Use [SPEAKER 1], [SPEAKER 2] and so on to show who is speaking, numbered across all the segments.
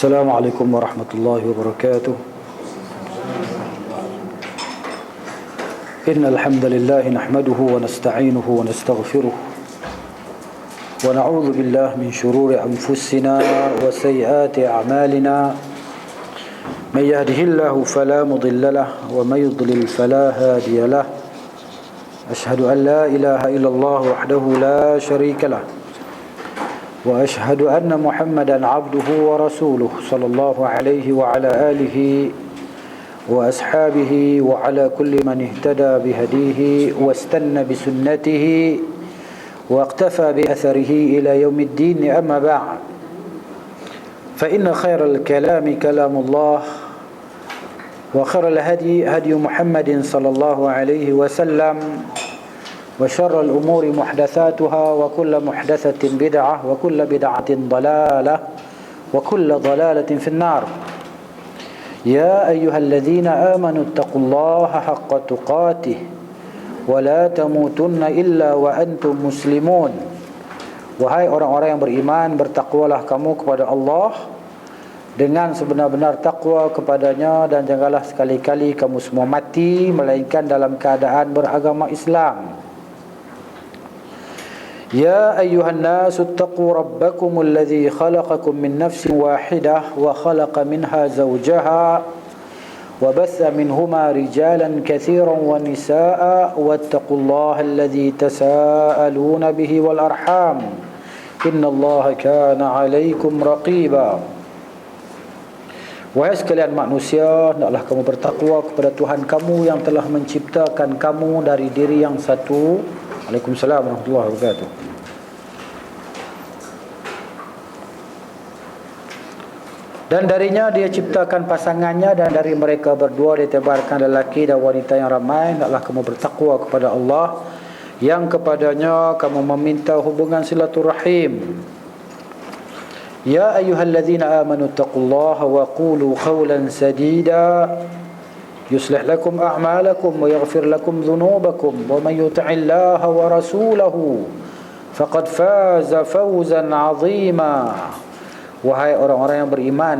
[SPEAKER 1] السلام عليكم ورحمة الله وبركاته. إن الحمد لله نحمده ونستعينه ونستغفره ونعوذ بالله من شرور أنفسنا وسيئات أعمالنا. من يهده الله فلا مضل له ومن يضلل فلا هادي له. أشهد أن لا إله إلا الله وحده لا شريك له وأشهد أن محمدا عبده ورسوله صلى الله عليه وعلى آله وأصحابه وعلى كل من اهتدى بهديه واستنى بسنته واقتفى بأثره إلى يوم الدين. أما بعد، فإن خير الكلام كلام الله وخير الهدي هدي محمد صلى الله عليه وسلم وشر الأمور محدثاتها وكل محدثة بدعة وكل بدعة ضلالة وكل ضلالة في النار. يا أيها الذين آمنوا اتقوا الله حق تقاته ولا تموتن إلا وأنتم مسلمون. Wahai orang-orang yang beriman, bertakwalah kamu kepada Allah dengan sebenar-benar takwa kepadanya, dan janganlah sekali-kali kamu semua mati melainkan dalam keadaan beragama Islam. يا أيها الناس اتقوا ربكم الذي خلقكم من نفس واحدة وخلق منها زوجها وبث منهما رجالا كثيرا ونساء واتقوا الله الذي تساءلون به والأرحام إن الله كان عليكم رقيبا. Wahai sekalian manusia, hendaklah kamu bertakwa kepada Tuhan kamu yang telah menciptakan kamu dari diri yang satu. Waalaikumsalam warahmatullahi wabarakatuh. Dan darinya dia ciptakan pasangannya, dan dari mereka berdua ditebarkan lelaki dan wanita yang ramai. Hendaklah kamu bertakwa kepada Allah yang kepadanya kamu meminta hubungan silaturahim. Ya ayyuhalladzina amanu taqullaha wa qulu qawlan sadida yuslih lakum a'malakum wa yaghfir lakum dhunubakum wa man yuti'illaha wa rasulahu faqad faza fawzan 'azima. Wahai orang-orang yang beriman,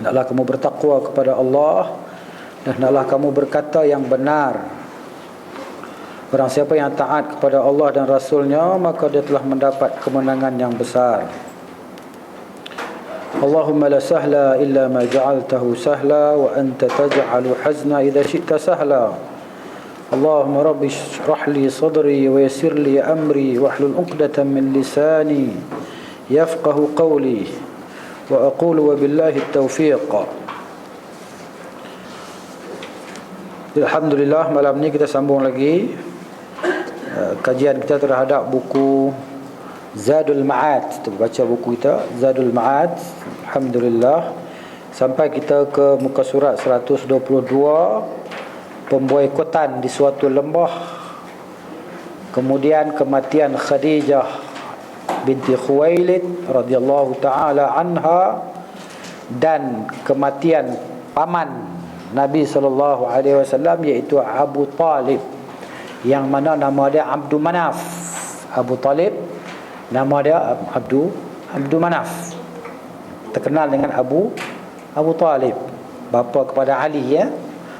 [SPEAKER 1] hendaklah kamu bertakwa kepada Allah dan hendaklah kamu berkata yang benar. Barang siapa yang taat kepada Allah dan Rasulnya, maka dia telah mendapat kemenangan yang besar. Allahumma la sahla illa ma ja'altahu sahla wa anta taj'alu hazna idha syi'ta sahla. Allahumma rabbi shrah li sadri wa yassir li amri wahlul 'uqdatam min lisani yafqahu qawli wa aqulu wa billahi at-taufiq. Alhamdulillah, malam ni kita sambung lagi kajian kita terhadap buku Zadul Ma'ad. Kita baca buku kita Zadul Ma'ad. Alhamdulillah, sampai kita ke muka surat 122, pemboikotan di suatu lembah, kemudian kematian Khadijah binti Khuwailid radhiyallahu taala anha, dan kematian paman Nabi sallallahu alaihi wasallam iaitu Abu Talib, yang mana nama dia Abdul Manaf. Abu Talib nama dia Abdul Manaf, terkenal dengan Abu Talib, bapa kepada Ali, ya,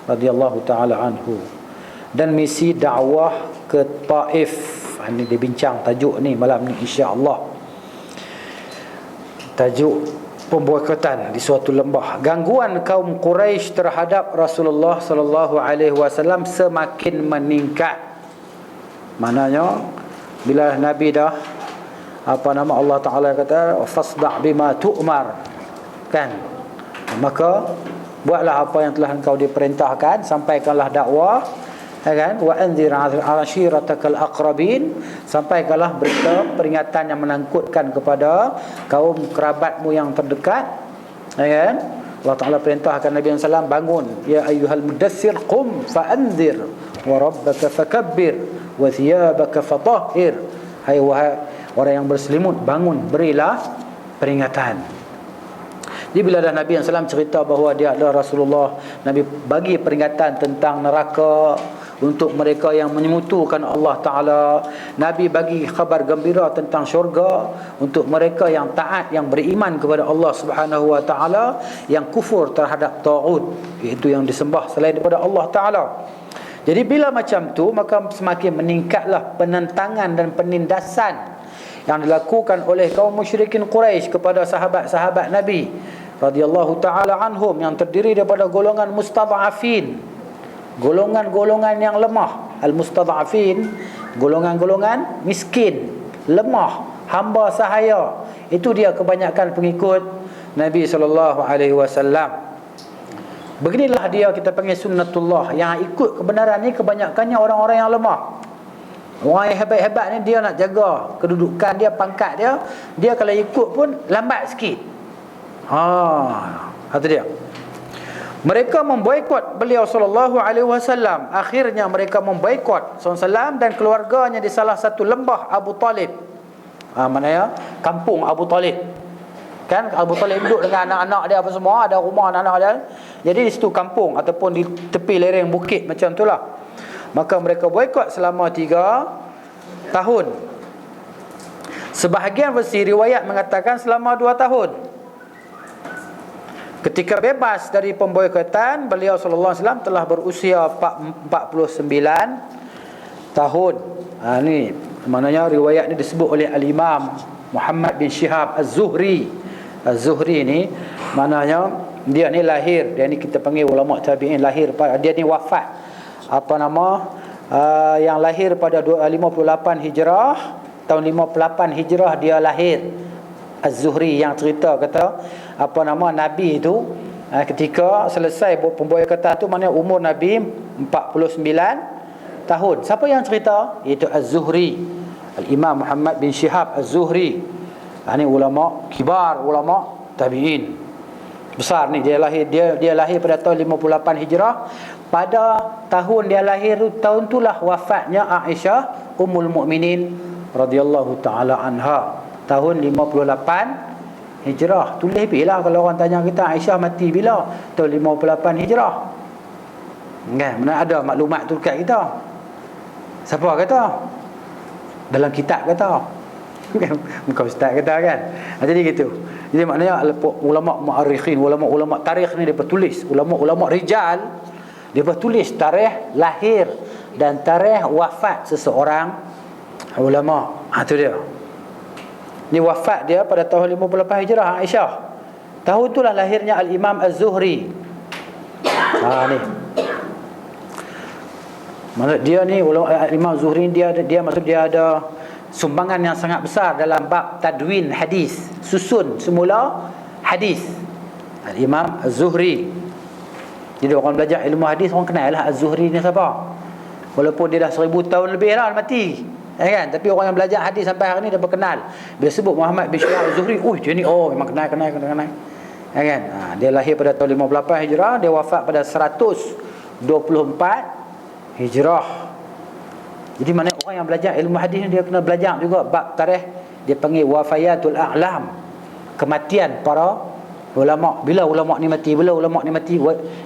[SPEAKER 1] radhiyallahu taala anhu. Dan misi dakwah ke Taif, ini dibincang tajuk ni malam ni insya-Allah. Tajuk pemboikotan di suatu lembah. Gangguan kaum Quraisy terhadap Rasulullah sallallahu alaihi wasallam semakin meningkat. Maknanya bila Nabi dah Allah Taala kata fasda' bima tu'mar, kan, maka buatlah apa yang telah engkau diperintahkan, sampaikanlah dakwah, kan, wa anzir ashiratakal aqrabin, sampaikanlah berita peringatan yang menakutkan kepada kaum kerabatmu yang terdekat, kan. Allah Taala perintahkan Nabi sallallahu alaihi wasallam bangun, ya ayyuhal mudaththir qum fa'anzir wa rabbaka fakabbir wa thiyabaka fatahhir. Hai wahai orang yang berselimut, bangun, berilah peringatan. Jadi bila dah Nabi SAW cerita bahawa dia adalah Rasulullah, Nabi bagi peringatan tentang neraka, untuk mereka yang menyemutukan Allah Ta'ala. Nabi bagi khabar gembira tentang syurga untuk mereka yang taat, yang beriman kepada Allah Subhanahu Wa Ta'ala, yang kufur terhadap ta'ud, iaitu yang disembah selain daripada Allah Ta'ala. Jadi bila macam tu, maka semakin meningkatlah penentangan dan penindasan yang dilakukan oleh kaum musyrikin Quraisy kepada sahabat-sahabat Nabi radhiyallahu ta'ala anhum, yang terdiri daripada golongan mustadhafin, golongan-golongan yang lemah. Al-mustadhafin, golongan-golongan miskin, lemah, hamba sahaya. Itu dia kebanyakan pengikut Nabi SAW. Beginilah dia kita panggil sunnatullah. Yang ikut kebenaran ni kebanyakannya orang-orang yang lemah. Orang yang hebat-hebat ni dia nak jaga kedudukan dia, pangkat dia. Dia kalau ikut pun lambat sikit. Itu dia. Mereka memboikot beliau sallallahu alaihi wasallam. Akhirnya mereka memboikot sallallahu dan keluarganya di salah satu lembah Abu Talib. Maknanya kampung Abu Talib. Kan Abu Talib duduk dengan anak-anak dia apa semua, ada rumah anak-anak dia. Jadi di situ kampung ataupun di tepi lereng bukit macam itulah. Maka mereka boikot selama 3 tahun. Sebahagian versi riwayat mengatakan selama 2 tahun. Ketika bebas dari pemboikotan, beliau sallallahu alaihi wasallam telah berusia 49 tahun. Ni maknanya riwayat ni disebut oleh al-Imam Muhammad bin Shihab Az-Zuhri. Az-Zuhri ni maknanya dia ni lahir, dia ni kita panggil ulama tabi'in, lahir dia ni wafat yang lahir pada 58 Hijrah, tahun 58 Hijrah dia lahir. Az-Zuhri yang cerita kata Nabi itu ketika selesai pemboikotan tu, maknanya umur Nabi 49 tahun. Siapa yang cerita? Iaitu Az-Zuhri, Al-Imam Muhammad bin Shihab Az-Zuhri. Ini ulama kibar, ulama tabi'in besar ni. Dia lahir pada tahun 58 Hijrah. Pada tahun dia lahir, tahun itulah wafatnya Aisyah Ummul Mukminin radhiyallahu taala anha, tahun 58 Hijrah. Tulis bila kalau orang tanya kita Aisyah mati bila? Tahun 58 Hijrah. Kan? Mana ada maklumat tu dekat kita? Siapa kata? Dalam kitab kata. Bukan ustaz kata kan. Jadi gitu. Jadi maknanya ulama mu'arrikhin, ulama tarikh ni depa tulis, ulama rijal depa tulis tarikh lahir dan tarikh wafat seseorang ulama. Itu dia. Ni wafat dia pada tahun 58 Hijrah Aisyah. Tahun itulah lahirnya Al-Imam Az-Zuhri. Ni. Maksud dia ni Imam Zuhri dia maksud dia ada sumbangan yang sangat besar dalam bab tadwin hadis, susun semula hadis. Al-Imam Az-Zuhri. Jadi orang belajar ilmu hadis orang kenal lah Az-Zuhri ni siapa. Walaupun dia dah 1000 tahun lebih dah mati. Kan? Tapi orang yang belajar hadis sampai hari ni dah berkenal. Bila sebut Muhammad bin Shihab Az-Zuhri, dia ni memang kenal. Kan? Dia lahir pada tahun 58 Hijrah, dia wafat pada 124 Hijrah. Jadi mana orang yang belajar ilmu hadis ni dia kena belajar juga bab tarikh, dia panggil wafayatul a'lam, kematian para ulama. Bila ulama ni mati,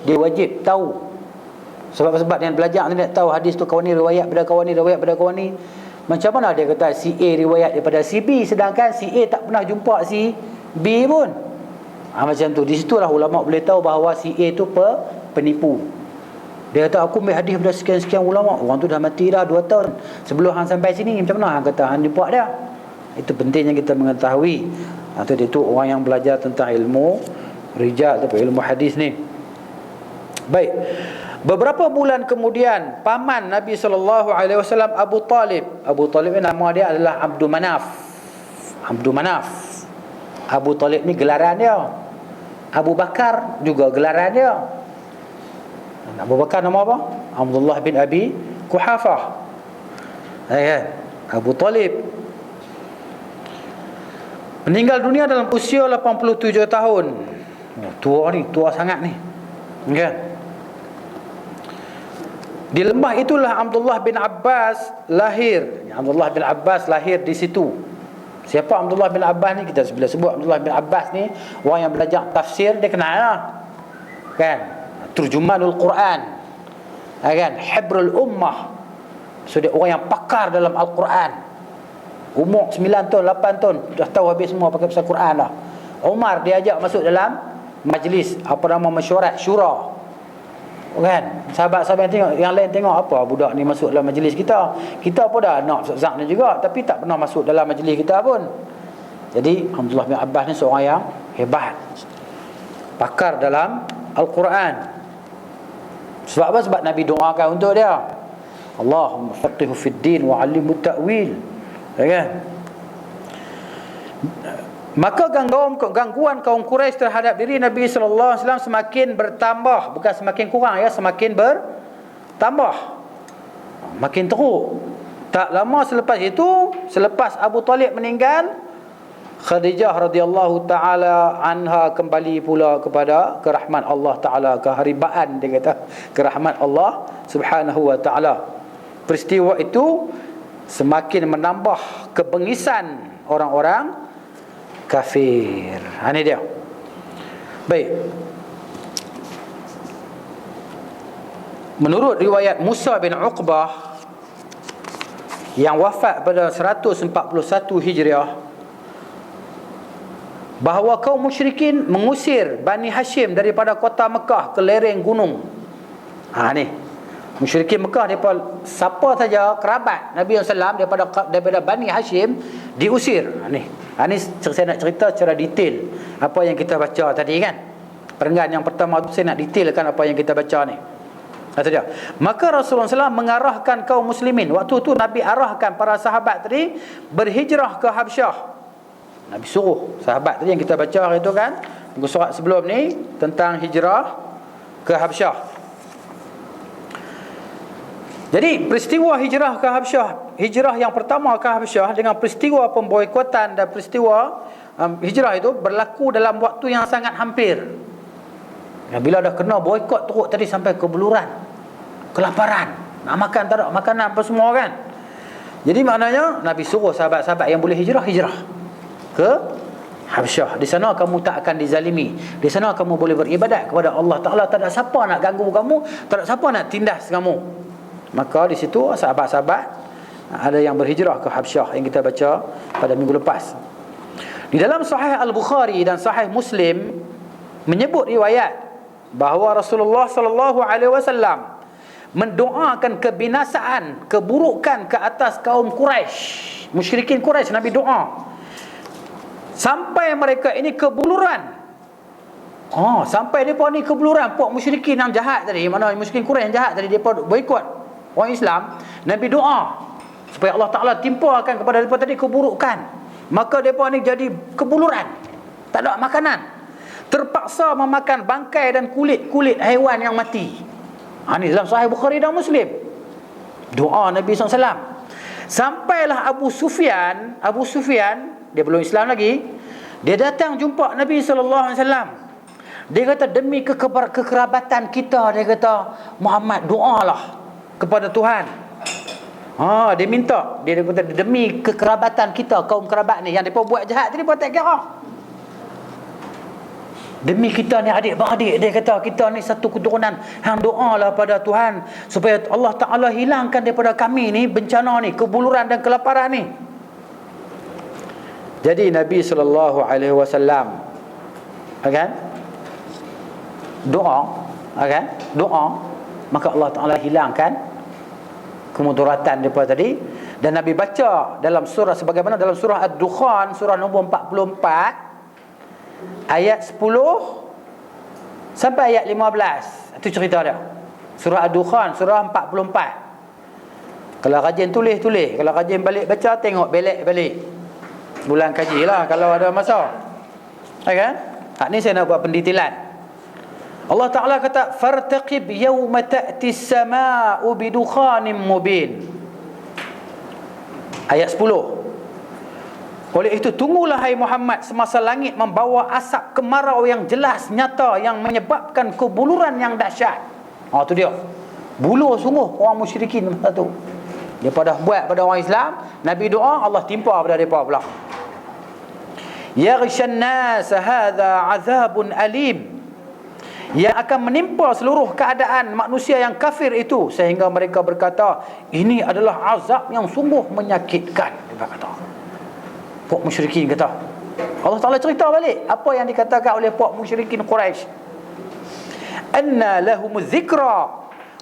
[SPEAKER 1] dia wajib tahu. Sebab dia belajar ni nak tahu hadis tu kawan ni riwayat pada kawan ni. Macam mana dia kata si A riwayat daripada si B, sedangkan si A tak pernah jumpa si B pun. Macam tu. Di situlah ulama boleh tahu bahawa si A tu penipu. Dia kata aku ambil hadis daripada sekian-sekian ulama. Orang tu dah mati dah 2 tahun sebelum hang sampai sini. Macam mana hang kata hang jumpa dia? Itu pentingnya kita mengetahui. Itu orang yang belajar tentang ilmu rijal atau ilmu hadis ni. Baik. Beberapa bulan kemudian paman Nabi sallallahu alaihi wasallam Abu Talib ni nama dia adalah Abdul Manaf. Abu Talib ni gelaran dia. Abu Bakar juga gelaran dia. Abu Bakar nama apa? Abdullah bin Abi Quhafah. Abu Talib meninggal dunia dalam usia 87 tahun. Tua sangat ni. Kan? Di lembah itulah Abdullah bin Abbas lahir. Abdullah bin Abbas lahir di situ. Siapa Abdullah bin Abbas ni? Kita bila sebut Abdullah bin Abbas ni, orang yang belajar tafsir dia kenal lah. Kan? Turjumanul Quran. kan, hibrul ummah. So dia orang yang pakar dalam Al-Quran. Umur 9 tahun, 8 tahun dah tahu habis semua pakai pasal Quran dah. Umar diajak masuk dalam majlis apa nama mesyuarat syura. Kan? Sahabat-sahabat tengok, yang lain tengok apa budak ni masuk dalam majlis kita. Kita pun dah nak zak ni juga tapi tak pernah masuk dalam majlis kita pun. Jadi Abdullah bin Abbas ni seorang yang hebat. Pakar dalam Al-Quran. Sebab apa? Sebab Nabi doakan untuk dia. Allahumma faqihu fid din wa 'allimhu ta'wil. Ya kan? Maka gangguan kaum Quraisy terhadap diri Nabi sallallahu alaihi wasallam semakin bertambah, bukan semakin kurang ya, semakin bertambah. Makin teruk. Tak lama selepas itu, selepas Abu Talib meninggal, Khadijah radhiyallahu taala anha kembali pula kepada kerahmat Allah taala, keharibaan dia kata, kerahmat Allah Subhanahu wa taala. Peristiwa itu semakin menambah kebengisan orang-orang kafir. Ini dia. Baik. Menurut riwayat Musa bin Uqbah yang wafat pada 141 Hijriah, bahawa kaum musyrikin mengusir Bani Hashim daripada kota Mekah ke lereng gunung. Ni musyrikin Mekah, daripada siapa saja kerabat Nabi SAW daripada Bani Hashim diusir. Ni saya nak cerita secara detail apa yang kita baca tadi kan. Perenggan yang pertama tu saya nak detailkan apa yang kita baca ni. Kata dia, maka Rasulullah SAW mengarahkan kaum muslimin. Waktu tu Nabi arahkan para sahabat tadi berhijrah ke Habsyah. Nabi suruh sahabat tadi yang kita baca hari tu kan, muka surat sebelum ni tentang hijrah ke Habsyah. Jadi peristiwa hijrah ke Habsyah, hijrah yang pertama ke Habsyah dengan peristiwa pemboikotan dan peristiwa hijrah itu berlaku dalam waktu yang sangat hampir. Bila dah kena boikot teruk tadi sampai kebuluran, kelaparan, nak makan tak ada makanan apa semua kan. Jadi maknanya Nabi suruh sahabat-sahabat yang boleh hijrah ke Habsyah. Di sana kamu tak akan dizalimi. Di sana kamu boleh beribadat kepada Allah Ta'ala. Tak ada siapa nak ganggu kamu, tak ada siapa nak tindas kamu. Maka di situ sahabat-sahabat ada yang berhijrah ke Habsyah yang kita baca pada minggu lepas. Di dalam Sahih Al-Bukhari dan Sahih Muslim menyebut riwayat bahawa Rasulullah sallallahu alaihi wasallam mendoakan kebinasaan, keburukan ke atas kaum Quraisy, musyrikin Quraisy. Nabi doa sampai mereka ini kebuluran. Sampai depa ni kebuluran, puak musyrikin yang jahat tadi, mana musyrikin Quraisy yang jahat tadi, depa boikot orang Islam. Nabi doa supaya Allah Taala timpakan kepada depa tadi keburukan. Maka depa ni jadi kebuluran, tak ada makanan, terpaksa memakan bangkai dan kulit-kulit haiwan yang mati. Ini dalam Sahih Bukhari dan Muslim. Doa Nabi SAW. Sampailah Abu Sufyan, dia belum Islam lagi, dia datang jumpa Nabi SAW. Dia kata, demi kekerabatan kita, dia kata, Muhammad doalah kepada Tuhan. Dia minta, dia kata, demi kekerabatan kita, kaum kerabat ni yang mereka buat jahat tadi, mereka tak kira. Demi kita ni adik-beradik, dia kata, kita ni satu keturunan, hang doalah pada Tuhan supaya Allah Ta'ala hilangkan daripada kami ni bencana ni, kebuluran dan kelaparan ni. Jadi Nabi SAW kan doa, maka Allah Ta'ala hilangkan kemudaratan daripada tadi. Dan Nabi baca dalam surah, sebagaimana dalam surah Ad-Dukhan, surah nombor 44 ayat 10 sampai ayat 15. Itu cerita dia. Surah Ad-Dukhan, surah 44. Kalau rajin tulis, kalau rajin balik baca, tengok balik bulan kaji lah kalau ada masa. Kan? Ni saya nak buat pendetailan. Allah Ta'ala kata, fartaqib yawma ta'ti as-samaa'u bidukhanin mubin. Ayat 10. Oleh itu, tunggulah hai Muhammad semasa langit membawa asap kemarau yang jelas, nyata, yang menyebabkan kebuluran yang dahsyat. Tu dia. Buluh sungguh orang musyrikin masa tu. Dia pada buat pada orang Islam, Nabi doa, Allah timpa pada mereka pula. Yaghshan nas hadha azabun alim. yang akan menimpa seluruh keadaan manusia yang kafir itu, sehingga mereka berkata, ini adalah azab yang sungguh menyakitkan. Dia kata, puak musyrikin kata. Allah Ta'ala cerita balik apa yang dikatakan oleh puak musyrikin Quraisy. Anna lahumuz zikra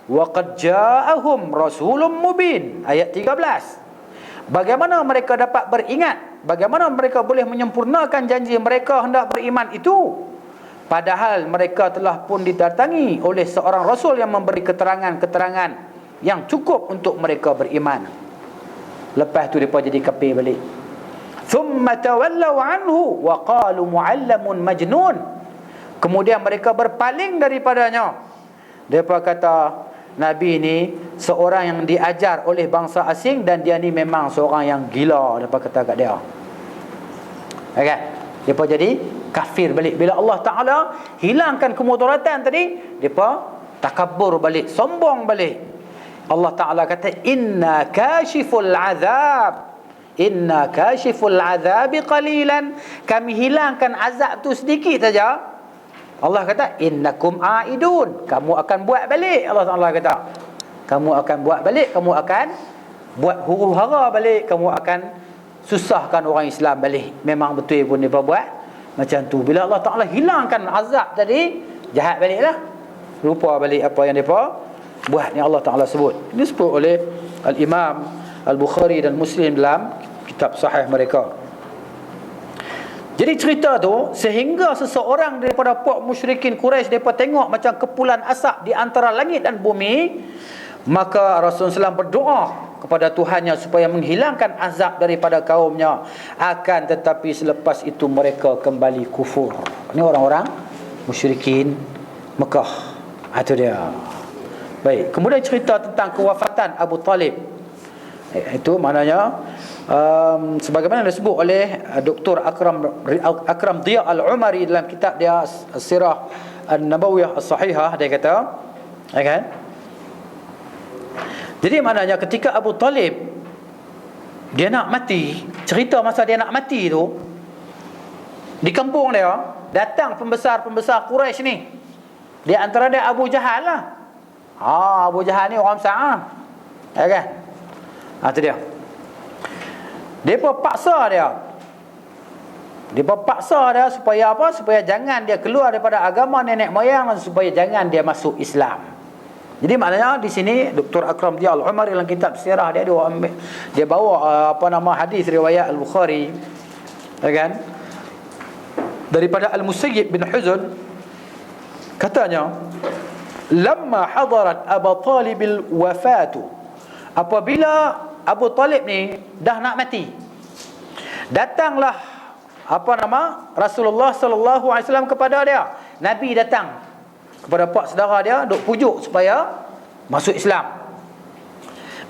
[SPEAKER 1] wa qad ja'ahum rasulun mubin. Ayat 13. Bagaimana mereka dapat beringat, bagaimana mereka boleh menyempurnakan janji mereka hendak beriman itu, padahal mereka telah pun didatangi oleh seorang rasul yang memberi keterangan-keterangan yang cukup untuk mereka beriman. Lepas tu mereka jadi kafir balik. Thumma tawallaw anhu wa qalu mu'allamun majnun. Kemudian mereka berpaling daripadanya. Mereka kata, Nabi ni seorang yang diajar oleh bangsa asing dan dia ni memang seorang yang gila. Mereka kata kat dia. Okay? Mereka jadi kafir balik. Bila Allah Ta'ala hilangkan kemudaratan tadi, mereka takabur balik, sombong balik. Allah Ta'ala kata, inna kashiful azab, inna kashiful azabi qalilan, kami hilangkan azab tu sedikit saja. Allah kata, innakum aidun, kamu akan buat balik. Allah Ta'ala kata, kamu akan buat balik, kamu akan buat huru hara balik, kamu akan susahkan orang Islam balik. Memang betul pun mereka buat macam tu. Bila Allah Ta'ala hilangkan azab tadi, jahat baliklah, lupa balik apa yang mereka buat yang Allah Ta'ala sebut. Ini disebut oleh Al-Imam Al-Bukhari dan Muslim dalam kitab sahih mereka. Jadi cerita tu, sehingga seseorang daripada puak musyrikin Quraisy, mereka tengok macam kepulan asap di antara langit dan bumi, maka Rasulullah SAW berdoa kepada Tuhannya supaya menghilangkan azab daripada kaumnya. Akan tetapi selepas itu mereka kembali kufur. Ini orang-orang musyrikin Mekah. Itu dia. Baik, kemudian cerita tentang kewafatan Abu Talib. Itu maknanya sebagaimana disebut oleh Dr. Akram Diya Al-Umari dalam kitab dia Sirah An-Nabawiyah As-Sahihah, dia kata, ya kan? Jadi maknanya ketika Abu Talib dia nak mati, cerita masa dia nak mati tu, di kampung dia datang pembesar-pembesar Quraisy ni. Di antara dia Abu Jahal lah. Abu Jahal ni orang besar, ya kan? Itu dia. Depa paksa dia supaya apa? Supaya jangan dia keluar daripada agama nenek moyang, dan supaya jangan dia masuk Islam. Jadi maknanya di sini Dr. Akram Diya Al-Umari dalam kitab sirah dia ambil, dia bawa hadis riwayat Al-Bukhari, ya kan? Daripada Al-Musayyib bin Huzn, katanya, lamma hadarat Abu Talib wafatu, apabila Abu Talib ni dah nak mati, datanglah Rasulullah sallallahu alaihi wasallam kepada dia. Nabi datang kepada pak saudara dia, duk pujuk supaya masuk Islam.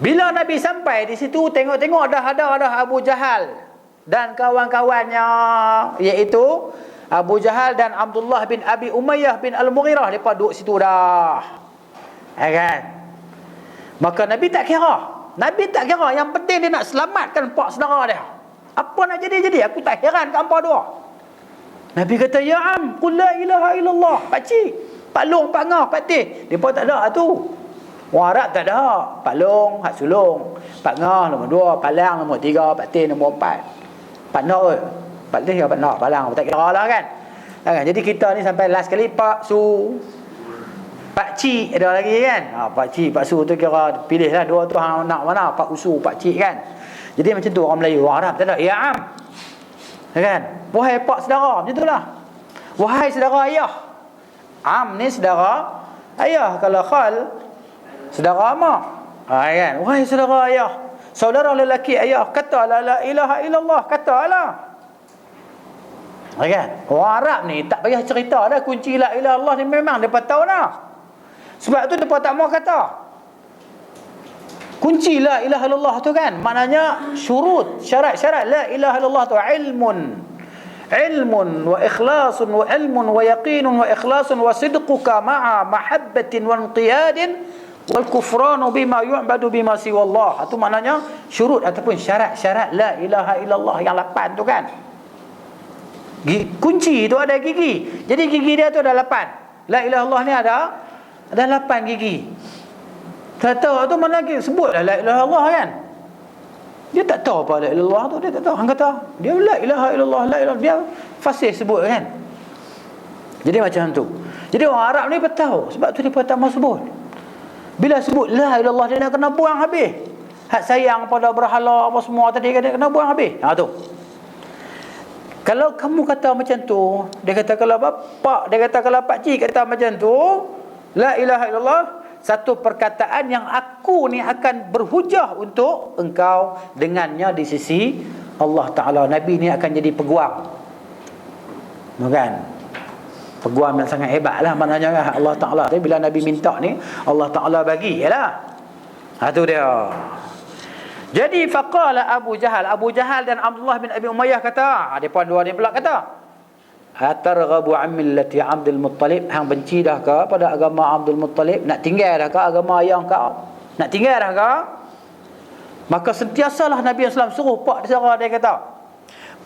[SPEAKER 1] Bila Nabi sampai di situ, tengok-tengok dah ada Abu Jahal dan kawan-kawannya, iaitu Abu Jahal dan Abdullah bin Abi Umayyah bin Al-Mughirah, mereka duduk situ dah, ya kan? Maka Nabi tak kira. Yang penting dia nak selamatkan pak saudara dia. Apa nak jadi, aku tak heran ke hampa dua. Nabi kata, ya am, qul la ilaha illallah. Pakcik, Pak Long, Pak Ngah, Pak Teh, mereka tak ada tu. Orang Arab tak ada. Pak Long, Hak Sulong, Pak Ngah nombor 2, Palang nombor 3, Pak Teh nombor 4. Pak Nak, Pak Teh, Pak Nak, Palang, tak kira lah kan. Jadi kita ni sampai last kali Pak Su, Pak Cik ada lagi kan. Pak Cik, Pak Su tu kira pilihlah dua tu hang nak mana, Pak Usu, Pak Cik kan. Jadi macam tu orang Melayu, orang Arab tak ada. Ya am, kan? Wahai pak saudara, macam itulah. Wahai saudara ayah. Am ni saudara ayah, kalau khal saudara mak. Kan? Wahai saudara ayah, saudara lelaki ayah, kata la ilaha illallah, katalah. Kan? Orang Arab ni tak payah cerita dah kunci la ilaha illallah ni, memang depa tahu dah. Sebab tu depa tak mau kata kunci la ilaha illallah tu kan, maknanya syurut, syarat-syarat la ilaha illallah tu ilmun wa ikhlasun wa ilmun wa yaqinun wa ikhlasun wa sidquka ma'a mahabbatin wa inqiyadin wal kufranu bima yu'badu bima siwallah. Itu maknanya syurut ataupun syarat-syarat la ilaha illallah yang 8 tu kan. Kunci tu ada gigi. Jadi gigi dia tu ada 8. La ilaha illallah ni ada 8 gigi. Tak tahu tu mana lagi sebutlah la ilaha illallah kan. Dia tak tahu apa la ilaha illallah tu, dia tak tahu. Hang kata dia la ilaha illallah, la ilaha, dia fasih sebut kan. Jadi macam tu. Jadi orang Arab ni tahu, sebab tu dia tak mahu sebut. Bila sebut la ilaha illallah dia nak kena buang habis. Hak sayang pada berhala apa semua tadi dia kena buang habis. Tu. Kalau kamu kata macam tu, dia kata kalau bapak, dia kata kalau pak cik kata macam tu, la ilaha illallah, satu perkataan yang aku ni akan berhujah untuk engkau dengannya di sisi Allah Ta'ala. Nabi ni akan jadi peguam. Bukan? Peguam yang sangat hebat lah maknanya kan, Allah Ta'ala. Tapi bila Nabi minta ni, Allah Ta'ala bagi. Yalah. Itu dia. Jadi faqala Abu Jahal dan Abdullah bin Abi Umayyah kata, depan dua ni pula kata, atarghabu an millati Abdul Muttalib, hang benci dah ke pada agama Abdul Muttalib, nak tinggal dah ke agama ayah kau, nak tinggal dah ke? Maka sentiasalah Nabi SAW suruh pak disara, dia kata,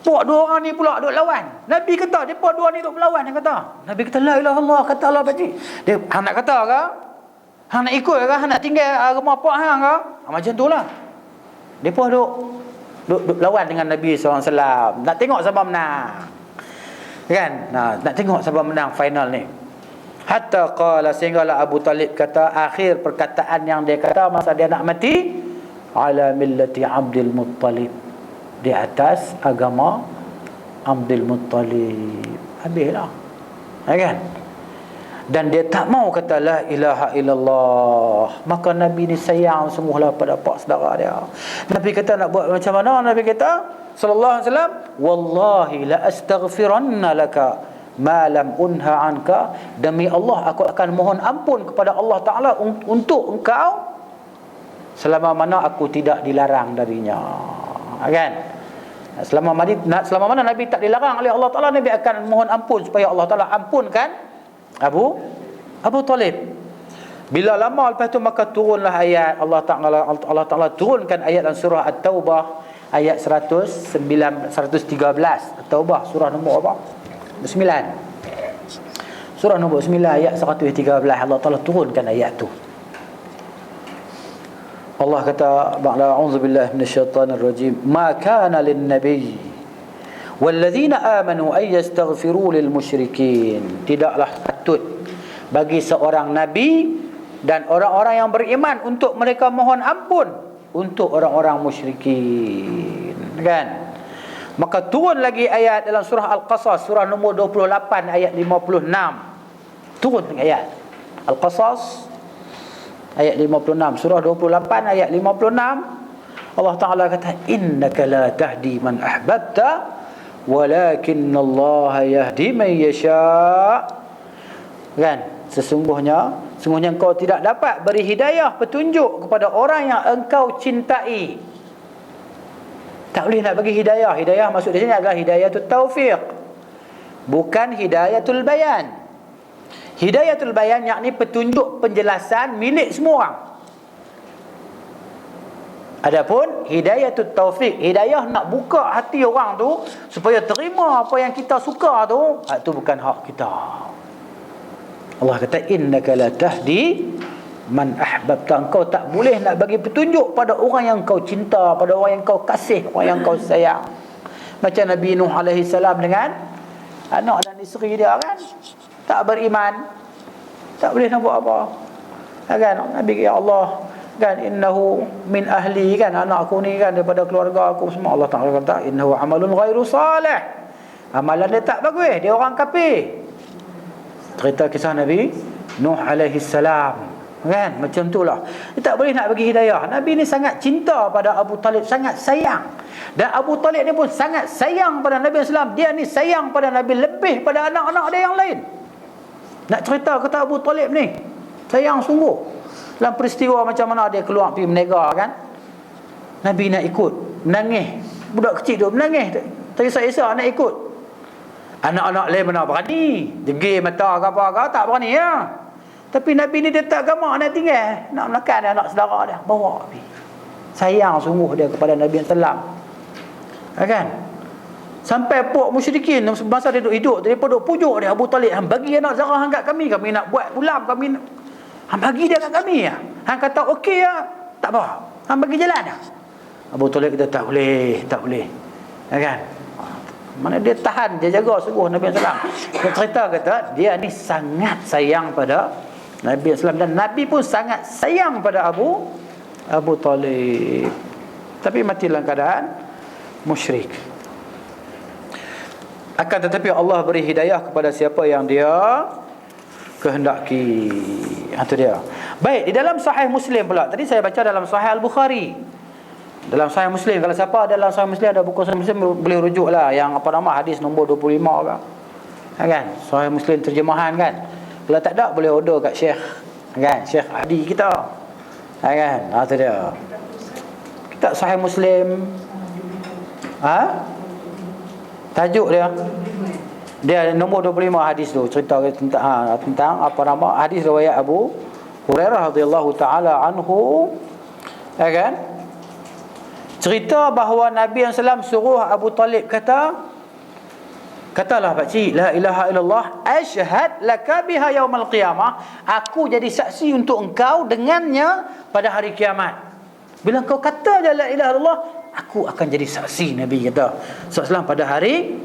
[SPEAKER 1] pak dua orang ni pula duk lawan. Nabi kata depa dua ni duk berlawan, dia kata. Nabi kata la ilaha illallah, kata Allah pakcik. Dia hang nak kata ke? Hang nak ikut ke? Hang nak tinggal agama pak hang ke? Macam itulah. Depa duk lawan dengan Nabi SAW. Nak tengok siapa menang. Kan? Nak tengok siapa menang final ni. Hatta qala, sehinggalah Abu Talib kata, akhir perkataan yang dia kata masa dia nak mati, ala millati Abdul Muttalib, di atas agama Abdul Muttalib. Habislah. Kan? Dan dia tak mau kata la ilaha illallah. Maka Nabi ni sayang semualah pada pak saudara dia. Nabi kata nak buat macam mana? Nabi kata sallallahu alaihi wasallam, wallahi la astaghfiranna laka ma lam unha anka, demi Allah aku akan mohon ampun kepada Allah Taala untuk engkau selama mana aku tidak dilarang darinya. Kan? Selama mana Nabi tak dilarang oleh Allah Taala, Nabi akan mohon ampun supaya Allah Taala ampunkan Abu Talib. Bila lama lepas tu maka turunlah ayat Allah Taala turunkan ayat dalam surah At-Taubah ayat 113. At-Taubah surah nombor apa? 9. Surah nombor 9 ayat 113 Allah Taala turunkan ayat tu. Allah kata, ba'da a'udzubillahi minasyaitanir rajim, ma kana lin-nabiy walladzina amanu ay yastaghfiru lil musyrikin, tidaklah patut bagi seorang nabi dan orang-orang yang beriman untuk mereka mohon ampun untuk orang-orang musyrikin. Kan? Maka turun lagi ayat dalam surah Al-Qasas surah nombor 28 ayat 56. Turun ayat Al-Qasas ayat 56, surah 28 ayat 56. Allah Ta'ala kata, innaka la tahdi man ahbabta walakinnallaha yahdi man yasha. Kan? Sesungguhnya engkau tidak dapat beri hidayah, petunjuk kepada orang yang engkau cintai. Tak boleh nak bagi hidayah. Hidayah maksud di sini adalah hidayatul taufiq, bukan hidayatul bayan. Hidayatul bayan yakni petunjuk penjelasan milik semua orang. Adapun hidayatul taufiq, hidayah nak buka hati orang tu supaya terima apa yang kita suka tu, itu bukan hak kita. Allah kata, innaka la tahdi man ahbabta, engkau tak boleh nak bagi petunjuk pada orang yang kau cinta, pada orang yang kau kasih, orang yang kau sayang. Macam Nabi Nuh alaihi salam dengan anak dan isteri dia kan, tak beriman, tak boleh nak buat apa. Kan? Nabi ya Allah kan, innahu min ahli, kan, anak aku ni kan daripada keluarga aku semua. Allah Ta'ala kata, innahu amalun ghairu salih, amalan dia tak bagus, dia orang kafir. Cerita kisah Nabi Nuh alaihi salam. Kan? Macam itulah. Dia tak boleh nak bagi hidayah. Nabi ni sangat cinta pada Abu Talib, sangat sayang. Dan Abu Talib ni pun sangat sayang pada Nabi SAW. Dia ni sayang pada Nabi lebih pada anak-anak dia yang lain. Nak cerita kata Abu Talib ni sayang sungguh. Dalam peristiwa macam mana dia keluar pergi menega kan, Nabi nak ikut, menangis. Budak kecil tu menangis, terisa-isa nak ikut. Anak-anak lain mana berani, degil mata ke apa ke, tak berani ya. Tapi Nabi ni dia tak gamak nak tinggal, nak melakan anak saudara dia, bawa pergi. Sayang sungguh dia kepada Nabi SAW. Kan? Sampai puak musyrikin masa dia hidup daripada pujuk dia, Abu Talib, hang bagi anak Zara hang kat kami nak buat ulam, kami nak, hang bagi dia kat kami ya. Hang kata okey ya, tak apa, hang bagi jalan ya. Abu Talib kata tak boleh, ya kan. Mana dia tahan, dia jaga sungguh Nabi SAW. Dia cerita kata dia ni sangat sayang pada Nabi SAW, dan Nabi pun sangat sayang pada Abu Talib. Tapi mati dalam keadaan musyrik. Akan tetapi Allah beri hidayah kepada siapa yang dia kehendaki. Itu dia. Baik, di dalam Sahih Muslim pula. Tadi saya baca dalam Sahih Al-Bukhari. Dalam Sahih Muslim, kalau siapa dalam Sahih Muslim ada buku Sahih Muslim, boleh rujuklah yang apa nama hadis nombor 25 kan. Sahih Muslim terjemahan kan. Kalau tak ada boleh order kat Syekh kan, Syekh Adi kita. Kan? Itu dia. Kitab Sahih Muslim. Tajuk dia nombor 25 hadis tu, cerita tentang apa nama hadis riwayat Abu Hurairah radhiyallahu taala anhu, ya kan? Cerita bahawa Nabi SAW suruh Abu Talib katalah pakcik, la ilaha illallah asyhad laka biha yaumal qiyamah, aku jadi saksi untuk engkau dengannya pada hari kiamat. Bila kau kata je la ilaha illallah, aku akan jadi saksi, Nabi kata SAW pada hari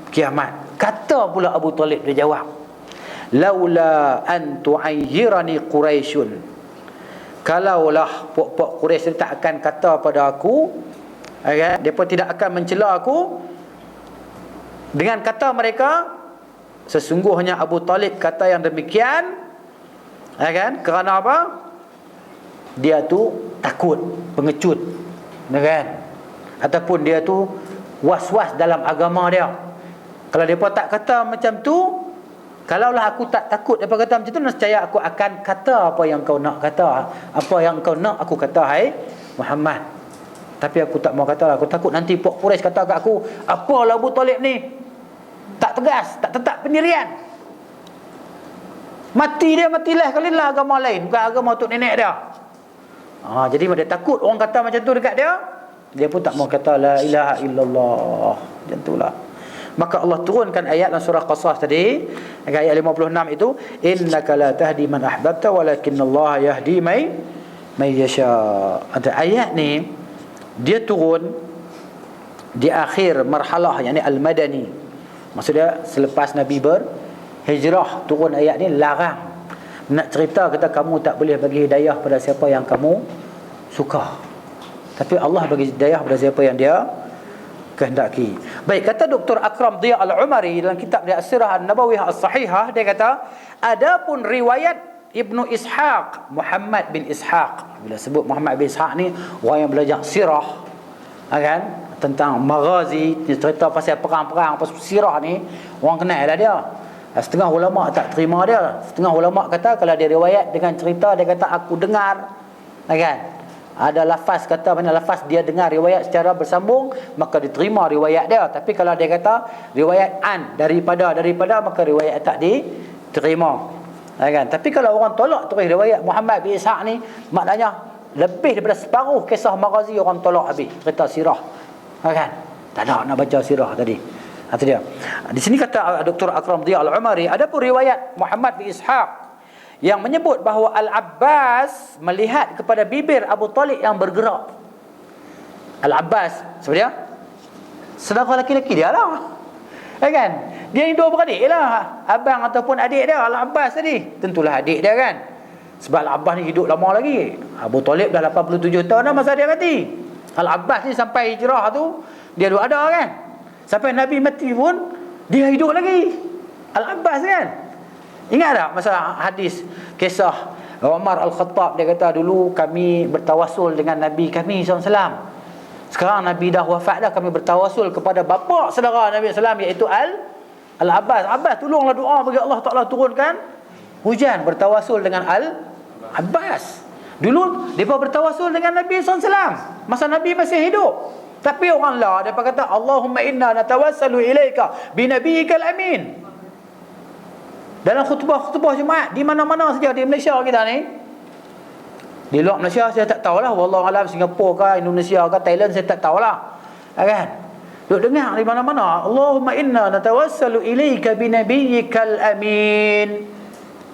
[SPEAKER 1] kiamat. Kata pula Abu Talib, dia jawab, laula an tu'ayyirani Quraisyun, kalaulah puak-puak Quraisy tak akan kata pada aku, mereka tidak akan mencela aku dengan kata mereka, sesungguhnya Abu Talib kata yang demikian, kerana apa? Dia tu takut, pengecut, kan? Ataupun dia tu was-was dalam agama dia. Kalau mereka tak kata macam tu, kalaulah aku tak takut mereka kata macam tu, nescaya aku akan kata apa yang kau nak kata, apa yang kau nak aku kata, hai Muhammad. Tapi aku tak mau kata, aku takut nanti puak Quraisy kata kat aku, apalah Abu Talib ni tak tegas, tak tetap pendirian, matilah kalilah agama lain, bukan agama tok nenek dia. Jadi dia takut orang kata macam tu dekat dia, dia pun tak mau kata la ilaha illallah. Macam itulah. Maka Allah turunkan ayat dalam surah Qasas tadi, ayat 56 itu, innaka la tahdi man ahbabta walakinallaha yahdi may yasha. Ada ayat ni dia turun di akhir marhalah, yakni al-madani. Maksudnya selepas Nabi berhijrah, turun ayat ni larang. Nak cerita kata kamu tak boleh bagi hidayah pada siapa yang kamu suka, tapi Allah bagi hidayah pada siapa yang dia kehendaki. Baik, kata Dr. Akram Dhiya Al-Umari dalam kitab dia As-Sirah An-Nabawiyah As-Sahihah, dia kata adapun riwayat Ibnu Ishaq, Muhammad bin Ishaq, bila sebut Muhammad bin Ishaq ni orang yang belajar sirah, kan, tentang maghazi, cerita pasal perang-perang, pasal sirah ni orang kenal lah dia. Setengah ulama tak terima dia, setengah ulama kata kalau dia riwayat dengan cerita, dia kata aku dengar, kan, ada lafaz, kata mana lafaz dia dengar riwayat secara bersambung, maka diterima riwayat dia. Tapi kalau dia kata riwayat an, daripada, maka riwayat tak diterima, kan. Tapi kalau orang tolak terus riwayat Muhammad bin Ishaq ni, maknanya lebih daripada separuh kisah maghazi orang tolak habis, cerita sirah, kan. Tak ada nak baca sirah tadi. Itu dia. Di sini kata Dr. Akram Dhiya Al-Umari, ada pun riwayat Muhammad bin Ishaq yang menyebut bahawa Al-Abbas melihat kepada bibir Abu Talib yang bergerak. Al-Abbas sebenarnya saudara laki-laki dia lah, kan. Dia ni dua beradik lah, abang ataupun adik dia, Al-Abbas tadi. Tentulah adik dia, kan. Sebab Al-Abbas ni hidup lama lagi. Abu Talib dah 87 tahun dah masa dia mati. Al-Abbas ni sampai hijrah tu dia duduk ada, kan. Sampai Nabi mati pun dia hidup lagi, Al-Abbas, kan. Ingat tak masa hadis kisah Umar Al-Khattab, dia kata dulu kami bertawasul dengan Nabi kami SAW, sekarang Nabi dah wafat dah, kami bertawasul kepada bapa saudara Nabi SAW, iaitu Al-Abbas. Abbas tolonglah doa bagi Allah Ta'ala turunkan hujan, bertawasul dengan Al-Abbas. Dulu mereka bertawasul dengan Nabi SAW masa Nabi masih hidup. Tapi orang lah dia kata Allahumma inna natawassalu ilaika binabiyyikal amin. Dalam khutbah-khutbah Jumaat di mana-mana saja di Malaysia kita ni. Di luar Malaysia saya tak tahulah, wallahu alam, Singapura ke Indonesia ke Thailand saya tak tahulah, kan. Duk dengar di mana-mana, Allahumma inna natawassalu ilaika binabiyyikal amin.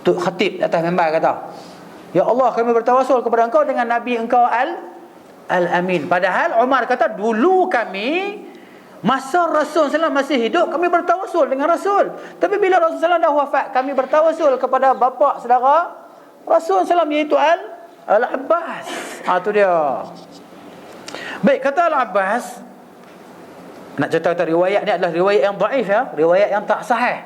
[SPEAKER 1] Tu khatib atas mimbar kata, ya Allah, kami bertawassul kepada engkau dengan nabi engkau al-amin. Padahal Umar kata, dulu kami masa Rasul SAW masih hidup, kami bertawassul dengan Rasul. Tapi bila Rasul SAW dah wafat, kami bertawassul kepada bapa saudara Rasul SAW, iaitu Al-Abbas. Itu dia. Baik, kata Al-Abbas, nak cerita riwayat ni adalah riwayat yang dhaif, ya, riwayat yang tak sahih.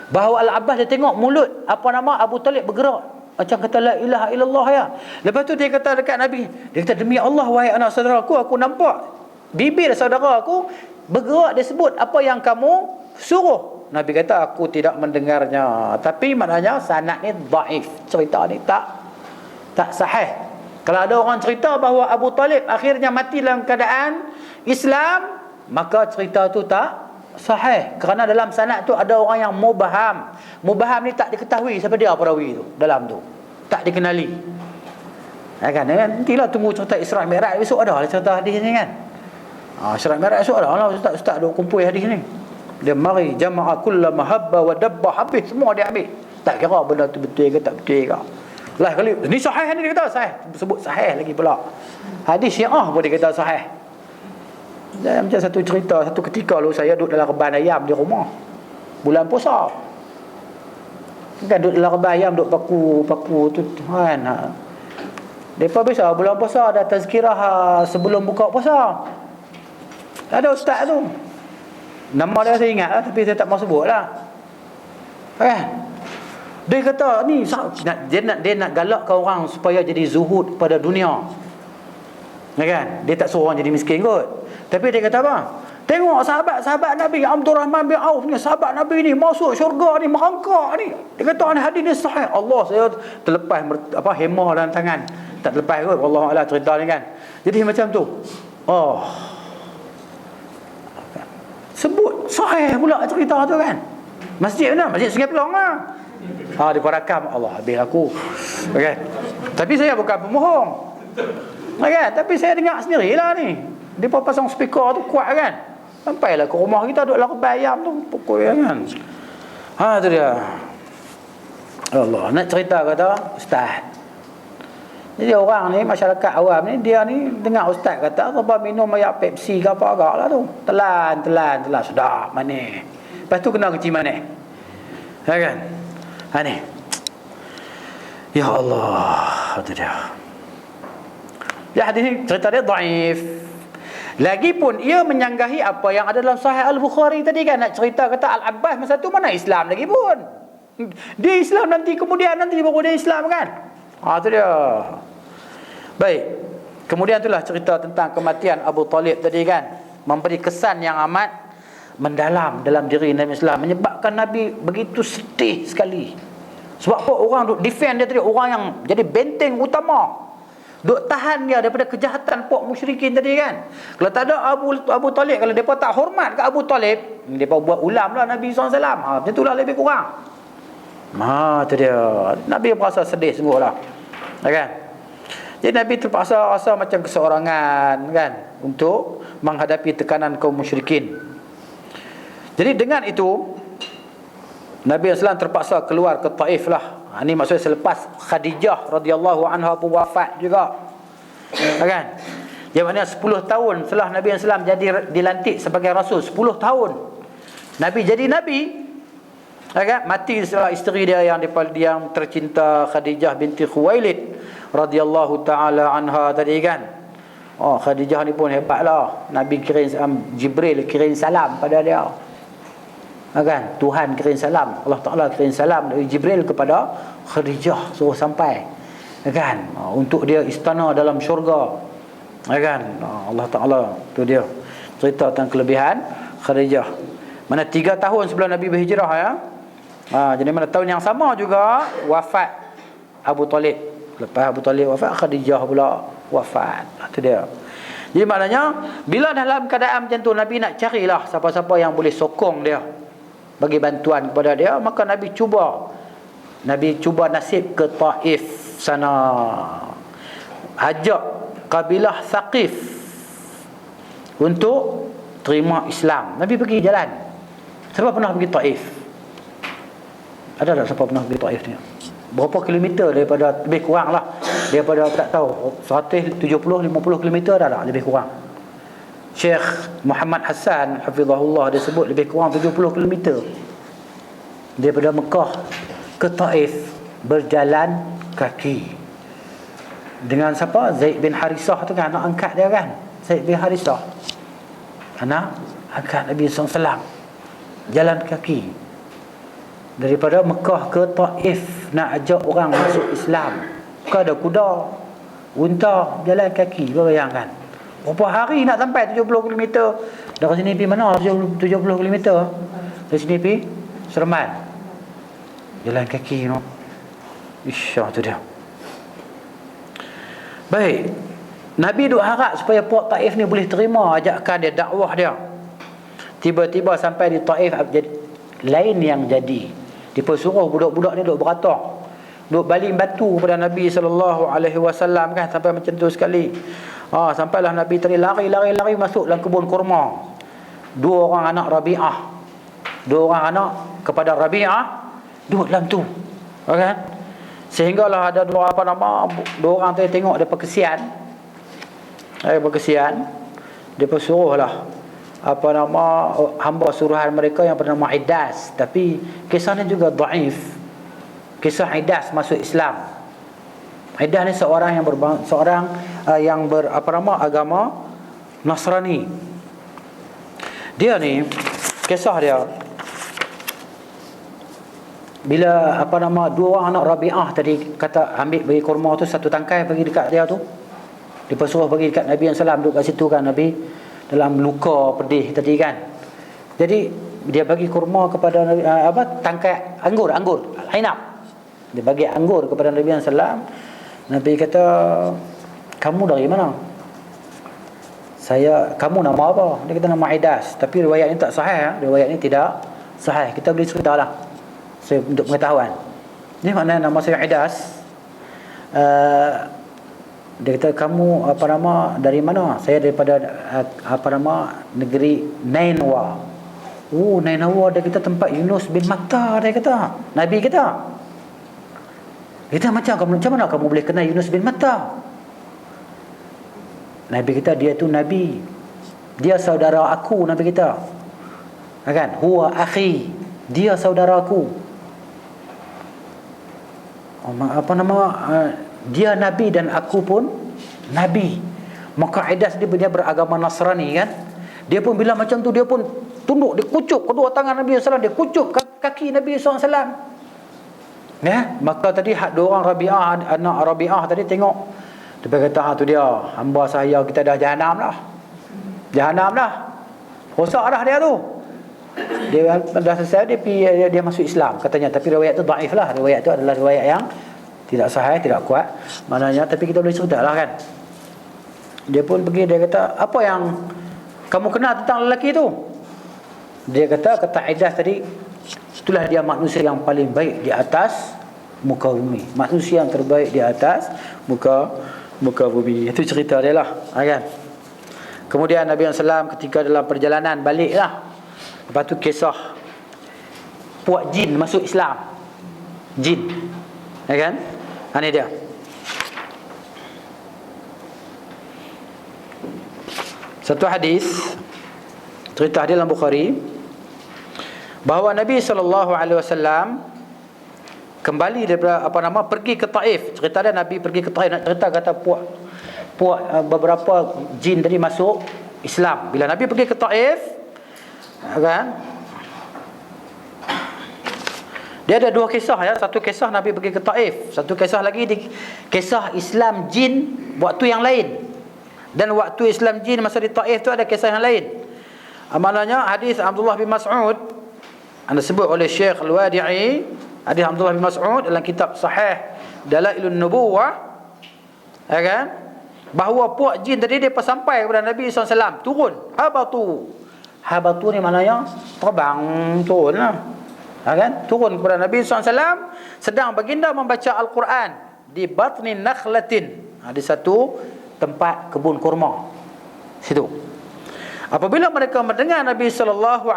[SPEAKER 1] Bahawa Al-Abbas dia tengok mulut Abu Talib bergerak, macam kata la ilaha illallah, ya. Lepas tu dia kata dekat Nabi, dia kata, demi Allah wahai anak saudaraku, aku nampak bibir saudara aku bergerak, dia sebut apa yang kamu suruh. Nabi kata, aku tidak mendengarnya. Tapi maknanya sanad ni dhaif, cerita ni tak sahih. Kalau ada orang cerita bahawa Abu Talib akhirnya mati dalam keadaan Islam, maka cerita tu tak sahih, kerana dalam sanad tu ada orang yang mubaham. Mubaham ni tak diketahui siapa dia perawi tu dalam tu, tak dikenali. Kan nantilah tunggu cerita Isra Mi'raj besok ada lah cerita hadis ni kan. Isra Mi'raj besok ada lah, ustaz duk kumpul hadis ni. Dia mari jama'a kulla mahabba wa dabba, habis semua dia ambil. Tak kira benda tu betul ke tak betul ke. Lah kali ni sahih ni dia kata sahih, sebut sahih lagi pula. Hadis Syiah pun dia kata sahih. Dan macam satu cerita, satu ketika lu saya duduk dalam reban ayam di rumah bulan puasa. Kan duduk dalam reban ayam, duduk paku tu kan. Depa biasa bulan puasa ada tazkirah sebelum buka puasa. Ada ustaz tu. Nama dia saya ingat lah, tapi saya tak mahu sebut lah. Kan? Dia kata ni dia nak galakkan orang supaya jadi zuhud pada dunia. Kan? Dia tak suruh orang jadi miskin kot. Tapi dia kata apa? Tengok sahabat Nabi Abdurrahman bin Auf ni, sahabat Nabi ni masuk syurga ni, merangkak ni. Dia kata ni hadis ni sahih. Allah, saya terlepas hemah dalam tangan. Tak terlepas kot, wallahualam cerita ni kan. Jadi macam tu. Sebut sahih pula cerita tu kan. Masjid mana? Masjid Sungai Pelong lah. Dia rakam, Allah habis aku. Okay. Tapi saya bukan pemohong. Kan? Tapi saya dengar sendirilah ni. Dia pun pasang speaker tu kuat kan. Sampailah ke rumah kita, duduk laku bayam tu pukul kan. Tu dia. Allah, nak cerita kata ustaz. Jadi orang ni, masyarakat awam ni, dia ni dengar ustaz kata apa minum air Pepsi ke apa agak lah tu. Telan, sedap manis. Lepas tu kena kecil manis. Kan? Ni. Ya Allah, tu dia. Ya, hadis ni cerita dia dhaif. Lagipun ia menyanggahi apa yang ada dalam Sahih Al-Bukhari tadi kan. Nak cerita kata Al-Abbas masa tu mana Islam lagi pun. Dia Islam nanti baru dia Islam kan. Tu dia. Baik. Kemudian itulah cerita tentang kematian Abu Talib tadi kan. Memberi kesan yang amat mendalam dalam diri Nabi Islam, menyebabkan Nabi begitu sedih sekali. Sebab apa? Orang duk defend dia tadi, orang yang jadi benteng utama, duk tahan dia daripada kejahatan pok musyrikin tadi kan. Kalau tak ada Abu Talib, kalau mereka tak hormat ke Abu Talib, mereka buat ulam lah Nabi SAW. Macam itulah lebih kurang. Itu dia. Nabi merasa sedih sungguh lah kan. Jadi Nabi terpaksa rasa macam keseorangan kan, untuk menghadapi tekanan kaum musyrikin. Jadi dengan itu Nabi SAW terpaksa keluar ke Taif lah. Ini maksudnya selepas Khadijah radhiyallahu anha pun wafat juga. Kan? Yang mana 10 tahun setelah Nabi SAW jadi dilantik sebagai Rasul, 10 tahun Nabi jadi Nabi. Kan? Mati setelah isteri dia yang tercinta, Khadijah binti Khuwailid radhiyallahu ta'ala anha tadi kan. Khadijah ni pun hebat lah. Nabi Jibril kirim salam pada dia. Kan? Tuhan kirim salam, Allah Ta'ala kirim salam dari Jibril kepada Khadijah, suruh sampai kan, untuk dia istana dalam syurga kan. Allah Ta'ala, tu dia cerita tentang kelebihan Khadijah. Mana 3 tahun sebelum Nabi berhijrah ya. Jadi mana tahun yang sama juga wafat Abu Talib. Lepas Abu Talib wafat, Khadijah pula wafat. Itu dia. Jadi maknanya bila dalam keadaan macam tu, Nabi nak carilah siapa-siapa yang boleh sokong dia, bagi bantuan kepada dia. Maka Nabi cuba nasib ke Taif sana, ajak kabilah Thaqif untuk terima Islam. Nabi pergi jalan. Siapa pernah pergi Taif? Ada tak siapa pernah pergi Taif ni? Berapa kilometer daripada, lebih kurang lah, daripada tak tahu 170 50 kilometer ada tak lebih kurang. Syekh Muhammad Hassan hafizahullah dia sebut lebih kurang 70 kilometer daripada Mekah ke Taif berjalan kaki. Dengan siapa? Zaid bin Harisah tu kan, anak angkat dia kan, Zaid bin Harisah, anak angkat Nabi SAW, jalan kaki daripada Mekah ke Taif nak ajak orang masuk Islam. Bukan ada kuda, unta, jalan kaki. Bayangkan berapa hari nak sampai 70 km. Dari sini pergi mana 70 km? Dari sini pergi Serman, jalan kaki no. Isyah tu dia. Baik, Nabi duk harap supaya puak Taif ni boleh terima ajakan dia, dakwah dia. Tiba-tiba sampai di Taif, lain yang jadi. Dia suruh budak-budak ni duk beratok, duk baling batu kepada Nabi SAW kan, sampai macam tu sekali. Sampailah Nabi tadi lari masuk dalam kebun kurma. Dua orang anak Rabi'ah, dua orang anak kepada Rabi'ah duduk dalam tu, kan? Sehinggalah ada dua orang tu tengok dia kesian. Dia suruhlah hamba suruhan mereka yang bernama Idas, tapi kisahnya juga dhaif. Kisah Idas masuk Islam. Idas ni seorang yang agama Nasrani. Dia ni kisah dia bila dua orang anak Rabi'ah tadi kata ambil bagi kurma tu, satu tangkai bagi dekat dia tu. Dia suruh bagi dekat Nabi SAW, duduk kat situ kan, Nabi dalam luka pedih tadi kan. Jadi dia bagi kurma kepada Nabi, tangkai anggur hinab. Dia bagi anggur kepada Nabi SAW. Nabi kata, kamu dari mana? Kamu nama apa? Dia kata nama Idas. Tapi riwayat ni tak sahih. Riwayat ni tidak sahih. Kita boleh cerita lah untuk pengetahuan. Ini maknanya nama saya Idas. Dia kata, kamu dari mana? Saya daripada negeri Nainwa. Nainwa, dia kata tempat Yunus bin Matta. Dia kata, Nabi kata, macam mana kamu boleh kenal Yunus bin Matta? Nabi kata, dia tu Nabi, dia saudara aku. Nabi kata, kan, huwa akhi, dia saudara aku. Dia Nabi dan aku pun Nabi. Maka Idas dia beragama Nasrani kan. Dia pun bila macam tu, dia pun tunduk, dia kucuk kedua tangan Nabi SAW, dia kucuk kaki Nabi SAW. Ya, maka tadi dua orang anak Rabi'ah tadi tengok. Dia kata, tu dia, hamba saya, kita dah jahanam dah. Rosak dah dia tu. Dia dah selesai, dia masuk Islam katanya. Tapi riwayat tu dhaif lah. Riwayat tu adalah riwayat yang tidak sahih, tidak kuat maknanya. Tapi kita boleh cerita lah kan. Dia pun pergi, dia kata, apa yang kamu kenal tentang lelaki tu? Dia kata Idas tadi, itulah dia manusia yang paling baik di atas muka bumi. Manusia yang terbaik di atas muka bumi. Itu cerita dia lah, kan. Kemudian Nabi SAW ketika dalam perjalanan balik lah, lepas tu kisah puak jin masuk Islam. Jin, ya kan? Ini dia. Satu hadis, cerita hadis dalam Bukhari, bahawa Nabi SAW kembali daripada pergi ke Taif. Cerita dia Nabi pergi ke Taif. Nak cerita kata puak beberapa jin tadi masuk Islam. Bila Nabi pergi ke Taif, kan, dia ada dua kisah ya. Satu kisah Nabi pergi ke Taif, satu kisah lagi kisah Islam jin waktu yang lain. Dan waktu Islam jin masa di Taif tu ada kisah yang lain. Amalnya hadis Abdullah bin Mas'ud, anda sebut oleh Syekh Al-Wadi'i, hadis Abdullah bin Mas'ud dalam kitab Sahih Dalailun Nubuwah, ya kan, bahawa puak jin tadi dia sampai kepada Nabi SAW, turun. Habatu ni maknanya terbang, turun lah, kan, turun kepada Nabi SAW sedang baginda membaca Al-Quran di batni nakhlatin, di satu tempat kebun kurma situ. Apabila mereka mendengar Nabi SAW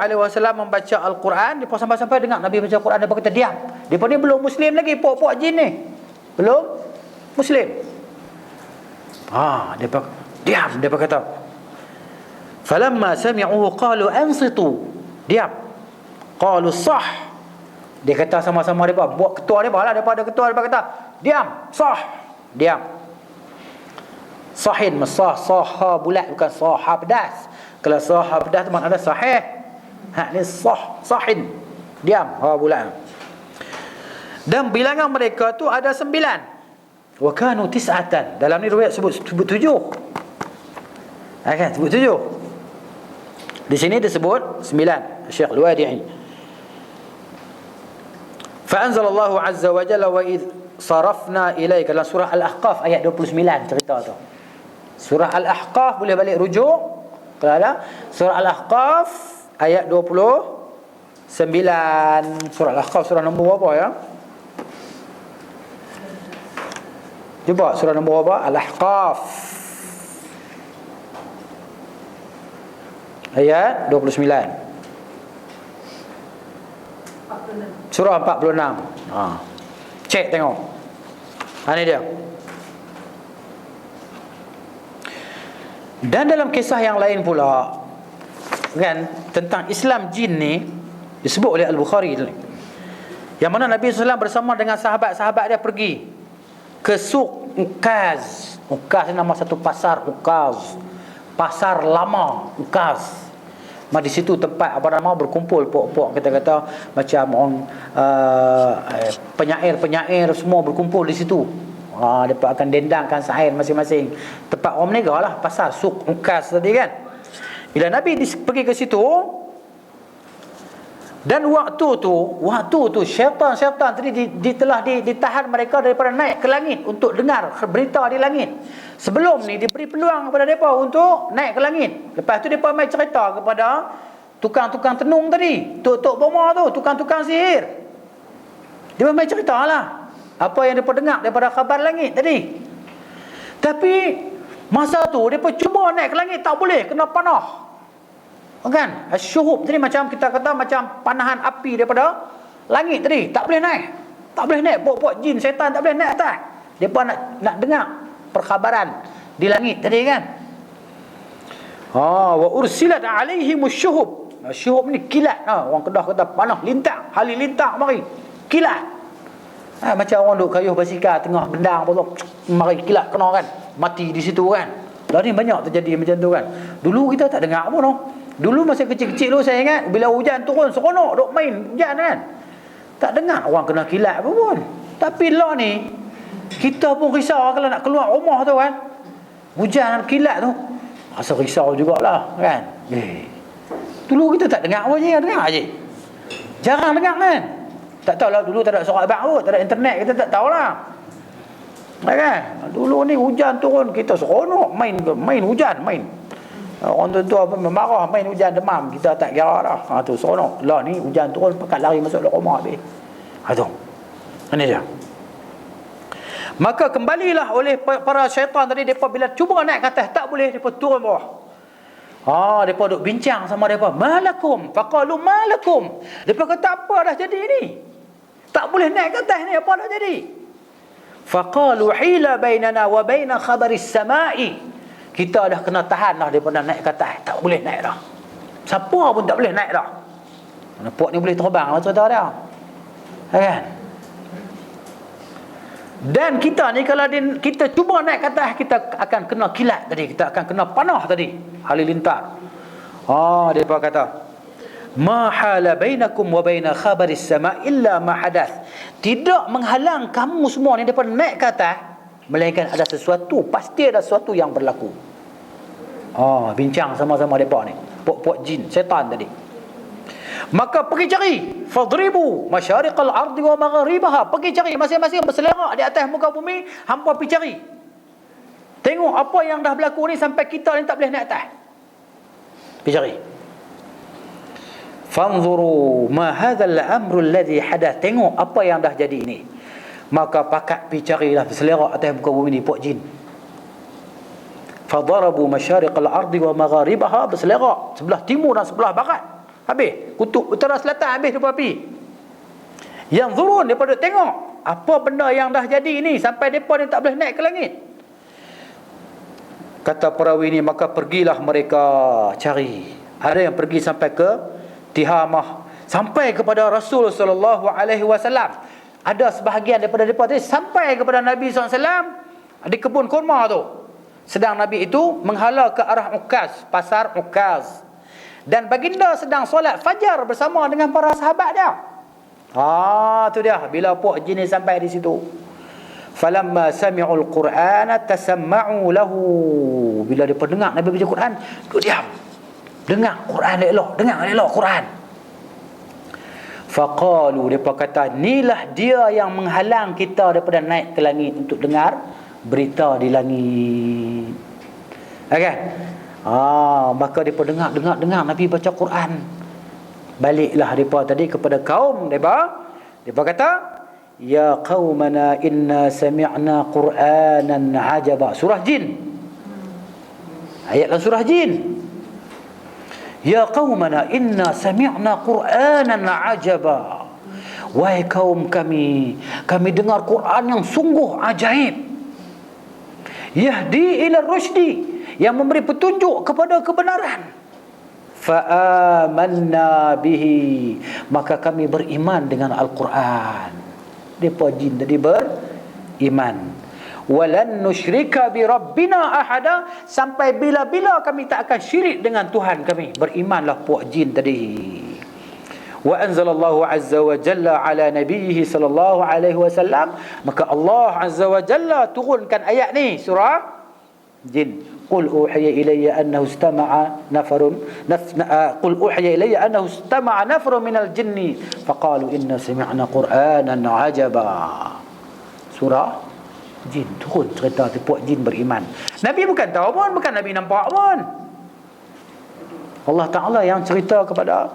[SPEAKER 1] membaca Al-Quran, dia sampai-sampai dengar Nabi baca Al-Quran, dia kata diam. Dia ni belum Muslim lagi, puak-puak jin ni belum Muslim. Dia diam. Dia kata, falamma sami'uhu qalu ansitu, diam. Qalu sah. Dia kata sama-sama depa, buat ketua depa lah, daripada ketua depa kata diam, sah, diam. Sahin masah, sah bulat, bukan sah pedas. Kalau sah pedas tu makna ada sahih. Ni sah, sahin, diam, bulat. Dan bilangan mereka tu ada 9. Wa kanu tis'atan. Dalam ni riwayat sebut 7. Kan sebut 7. Di sini disebut 9. Syekh Al-Wadi'i. فأنزل الله عز وجل وإذ صرفنا إليك. Dalam surah Al-Ahqaf ayat 29 cerita tu. Surah Al-Ahqaf boleh balik rujuk kalau ada. Surah Al-Ahqaf ayat 29. Surah Al-Ahqaf surah nombor apa ya? Cuba surah nombor apa? Al-Ahqaf ayat 29. Surah 46. Cek tengok. Ini dia. Dan dalam kisah yang lain pula kan, tentang Islam jin ni disebut oleh Al-Bukhari, yang mana Nabi SAW bersama dengan sahabat-sahabat dia pergi ke Suq Ukaz. Ukaz nama satu pasar, Ukaz, pasar lama Ukaz. Di situ tempat berkumpul puak-puak, kata-kata macam orang penyair semua berkumpul di situ. Mereka akan dendangkan syair masing-masing. Tempat orang berniaga lah, pasar Suq Ukaz tadi kan. Bila Nabi pergi ke situ, dan waktu tu syaitan tadi telah ditahan mereka daripada naik ke langit untuk dengar berita di langit. Sebelum ni diberi peluang kepada mereka untuk naik ke langit. Lepas tu mereka mai cerita kepada tukang-tukang tenung tadi, tok-tok boma tu, tukang-tukang sihir. Dia mai cerita lah apa yang mereka dengar daripada khabar langit tadi. Tapi masa tu mereka cuba naik ke langit, tak boleh, kena panah. Kan? Syuhub tadi macam kita kata macam panahan api daripada langit tadi, tak boleh naik. Tak boleh naik, puak-puak jin syaitan tak boleh naik atas. Depa nak dengar perkhabaran di langit tadi kan. Wa ursilat alaihim syuhub. Syuhub ni kilat. Orang Kedah kata panah lintang, halilintar mari. Kilat. Macam orang duk kayuh basikal tengah gendang apa tu, mari kilat kena kan, mati di situ kan. Dah ni banyak terjadi macam tu kan. Dulu kita tak dengar pun. Dulu masa kecil-kecil tu saya ingat bila hujan turun seronok duk main hujan kan. Tak dengar orang kena kilat apa pun. Tapi lah ni kita pun risau kalau nak keluar rumah tu kan. Hujan kilat tu. Rasa risau jugalah kan. Dulu kita tak dengar apa je, dengar je. Jarang dengar kan. Tak tahulah dulu tak ada surat khabar, tak ada internet, kita tak tahulah. Kan? Dulu ni hujan turun kita seronok main hujan, main. Orang tua marah main hujan demam, kita tak kira dah. Tu seronok. Lah ni hujan turun pakat lari masuk dalam rumah habis. Tu. Ini dia. Maka kembalilah oleh para syaitan tadi, depa bila cuba naik ke atas tak boleh, depa turun bawah. Depa duk bincang sama depa, malakum faqalu malakum. Depa kata apa dah jadi ni? Tak boleh naik ke atas ni, apa dah jadi? Faqalu hila bainana wa baina khabaris samai. Kita dah kena tahan dah daripada naik ke atas, tak boleh naik dah. Siapa pun tak boleh naik dah. Puak ni boleh terbang lah cerita dia. Kan? Dan kita ni kalau kita cuba naik ke atas, kita akan kena kilat tadi, kita akan kena panah tadi, halilintar. Depa kata ma hala bainakum wa baina khabaris sama illa ma hadath. Tidak menghalang kamu semua ni daripada naik ke atas, melainkan ada sesuatu, pasti ada sesuatu yang berlaku. Bincang sama-sama depa ni, puak-puak jin syaitan tadi. Maka pergi cari, fadribu masyariqal ardi wa magharibaha. Pergi cari masing-masing berselerak di atas muka bumi, hampa pergi cari. Tengok apa yang dah berlaku ni sampai kita ni tak boleh naik atas. Pergi cari. Fanzuru ma hadzal amru alladhi hadath. Tengok apa yang dah jadi ni. Maka pakat pergi carilah berselerak atas muka bumi ni puak jin. Fadarabu masyariqal ardi wa magharibaha, berselerak sebelah timur dan sebelah barat. Habis. Kutub utara selatan habis depa api. Yang zurun daripada tengok apa benda yang dah jadi ni sampai depa ni tak boleh naik ke langit. Kata perawi ni, maka pergilah mereka cari. Ada yang pergi sampai ke Tihamah, sampai kepada Rasul sallallahu alaihi wasallam. Ada sebahagian daripada depa tadi sampai kepada Nabi sallallahu alaihi wasallam di kebun kurma tu. Sedang Nabi itu menghala ke arah Ukaz, pasar Ukaz. Dan baginda sedang solat fajar bersama dengan para sahabat dia. Tu dia bila puak jin ni sampai di situ. Falamma sami'ul Qur'ana tasamma'u lahu. Bila dia dengar Nabi baca Quran, duduk diam. Dengar Quran elok, dengar elok Quran. Faqalu, depa kata, inilah dia yang menghalang kita daripada naik ke langit untuk dengar berita di langit. Okay? Maka depa dengar Nabi baca Quran. Baliklah depa tadi kepada kaum depa. Depa kata, ya qaumana inna sami'na Qur'anan ajaba. Surah Jin. Ayat dalam surah Jin. Ya qaumana inna sami'na Qur'anan ajaba. Wahai kaum kami dengar Quran yang sungguh ajaib. Yahdi ila rusydi, yang memberi petunjuk kepada kebenaran. Fa'amanna bihi, maka kami beriman dengan Al-Quran. Depa jin tadi beriman. Walan nusyrika bi rabbina ahada, sampai bila-bila kami tak akan syirik dengan Tuhan kami. Berimanlah puak jin tadi. Wa anzalallahu azza wa jalla ala nabiyhi sallallahu alaihi wasallam, maka Allah azza wa jalla turunkan ayat ni, surah Jin. Qul uhiya ilayya annahu istama'a nafarun qul uhiya ilayya annahu istama'a nafarun minal jinni faqalu inna sami'na qur'anan ajaba. Surah Jin turun cerita tu puak jin beriman. Nabi bukan tahu pun, bukan Nabi nampak pun. Allah Ta'ala yang cerita kepada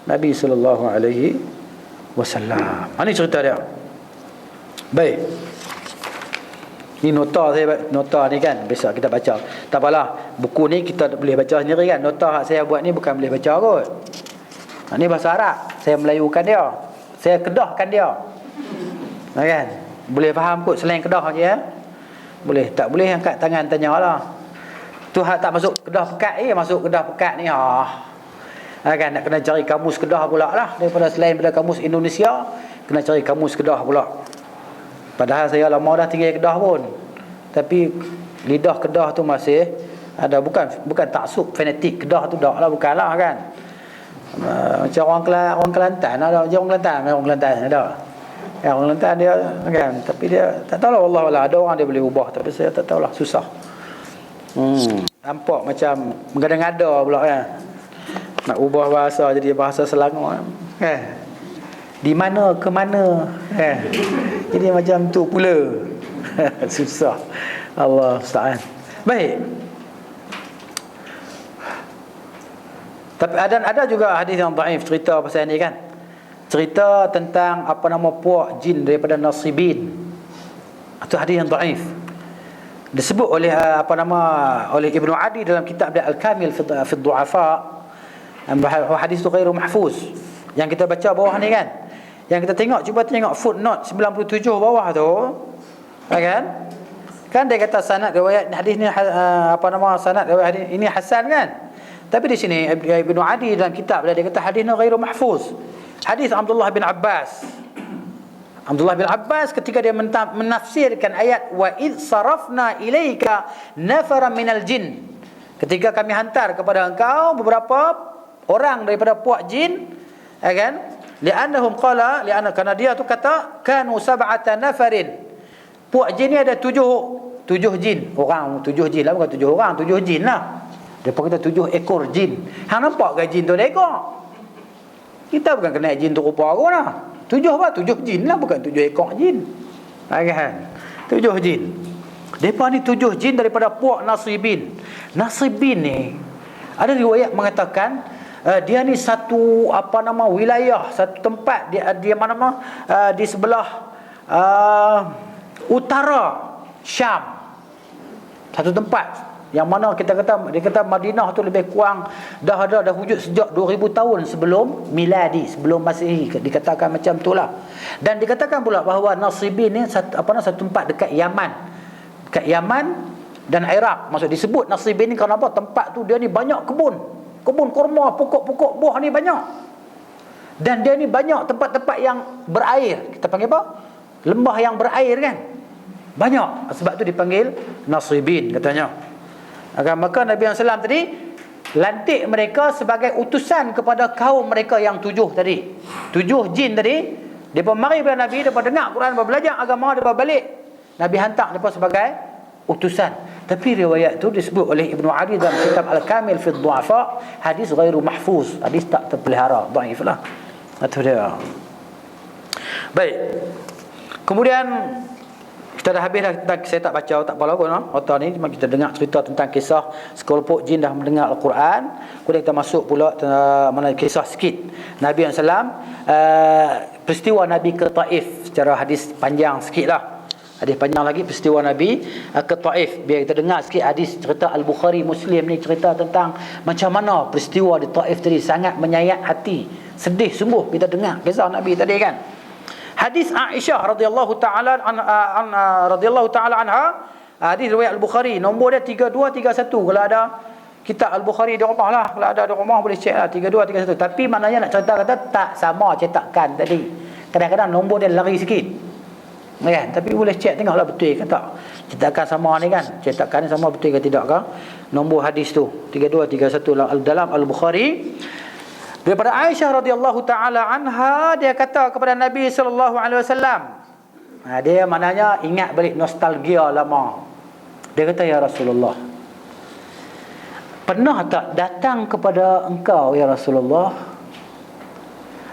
[SPEAKER 1] Nabi sallallahu alaihi wasallam. Ini cerita dia. Baik. Ini nota saya, nota ni kan besok kita baca. Tak apalah, buku ni kita boleh baca sendiri kan. Nota saya buat ni bukan boleh baca kot. Ini bahasa Arab, saya melayukan dia, saya kedahkan dia. Kan? Boleh faham kot selain kedah je ya. Boleh, tak boleh angkat tangan tanyalah. Tu hak tak masuk kedah pekat masuk kedah pekat ni kan nak kena cari kamus Kedah pula lah, daripada selain pada kamus Indonesia kena cari kamus Kedah pula. Padahal saya lama dah tinggal Kedah pun, tapi lidah Kedah tu masih ada, bukan taksub fanatik Kedah tu dak lah, bukanlah kan. Macam orang Kelantan ada, orang Kelantan ada. Ya, orang Kelantan dia kan, tapi dia tak tahulah, wallah ada orang dia boleh ubah, tapi saya tak tahulah, susah. Nampak macam mengada-ngada pula kan. Nak ubah bahasa jadi bahasa Selangor di mana ke mana jadi macam tu pula. Susah. Allah Ustaz. Baik. Tapi ada juga hadis yang dhaif cerita pasal ni kan. Cerita tentang puak jin daripada Nasibin. Itu hadis yang dhaif. Disebut oleh oleh Ibnu Adi dalam kitab dia Al-Kamil fi Du'afa. Hadis tu ghairu mahfuz yang kita baca bawah ni kan. Yang kita tengok, cuba tengok footnote 97 bawah tu kan dia kata sanad riwayat hadis ni sanad riwayat hadis ini hasan kan. Tapi di sini Ibnu Adi dalam kitab dia kata hadis ni ghairu mahfuz. Hadis Abdullah bin Abbas ketika dia menafsirkan ayat wa id sarafna ilaika nafaran minal jin, ketika kami hantar kepada engkau beberapa orang daripada puak jin, kan? Li'annahum qala, karena dia tu kata kanu sab'ata nafarin. Puak jin ni ada tujuh jin. Orang 7 jin lah, bukan 7 orang, 7 jin lah. Depa kata 7 ekor jin. Hang nampak ke jin tu ada ekor? Kita bukan kena jin tu rupa aku lah. 7 jin lah, bukan 7 ekor jin. Kan? 7 jin. Depa ni 7 jin daripada puak Nasibin. Nasibin ni ada riwayat mengatakan dia ni satu wilayah, satu tempat dia di sebelah utara Syam. Satu tempat Yang mana dia kata Madinah tu lebih kurang dah wujud sejak 2000 tahun sebelum miladi, sebelum Masihi, dikatakan macam itulah. Dan dikatakan pula bahawa Nasibin ni satu tempat dekat Yaman. Dekat Yaman dan Iraq. Maksud disebut Nasibin ni kerana apa? Tempat tu dia ni banyak kebun kurma, pokok-pokok buah ni banyak. Dan dia ni banyak tempat-tempat yang berair. Kita panggil apa? Lembah yang berair kan? Banyak. Sebab tu dipanggil Nasibin katanya. Maka Nabi SAW tadi lantik mereka sebagai utusan kepada kaum mereka yang 7 tadi. 7 jin tadi. Mereka mari kepada Nabi, mereka dengar Quran, mereka belajar agama, mereka balik. Nabi hantar mereka sebagai utusan. Tapi riwayat tu disebut oleh Ibnu Ali dalam kitab Al-Kamil fi Du'afa, hadis ghairu mahfuz, hadis tak terpelihara, dhaif lah. Itu dia. Baik. Kemudian kita dah habis dah tentang, saya tak baca, tak apalah pun otak ni, cuma kita dengar cerita tentang kisah sekelompok jin dah mendengar Al-Quran. Kemudian kita masuk pula mana kisah sikit Nabi SAW, peristiwa Nabi ke Taif, secara hadis panjang sikit lah. Hadis panjang lagi peristiwa Nabi ke Taif. Biar kita dengar sikit hadis cerita Al-Bukhari, Muslim ni cerita tentang macam mana peristiwa di Taif tadi. Sangat menyayat hati, sedih sungguh kita dengar kisah Nabi tadi kan. Hadis Aisyah radhiyallahu taala anha, hadis riwayat Al-Bukhari, nombor dia 3231. Kalau ada kitab Al-Bukhari di rumah lah, kalau ada di rumah boleh cek lah 3231. Tapi maknanya nak cerita kata tak sama cetakan tadi. Kadang-kadang nombor dia lari sikit, kan? Tapi boleh cek tengoklah betul ke tak cetakan sama ni kan, cetakan ni sama betul ke tidak ke. Nombor hadis tu 3231 dalam Al-Bukhari. Daripada Aisyah radhiyallahu taala anha, dia kata kepada Nabi sallallahu alaihi wasallam. Dia maknanya ingat balik nostalgia lama. Dia kata, ya Rasulullah, pernah tak datang kepada engkau ya Rasulullah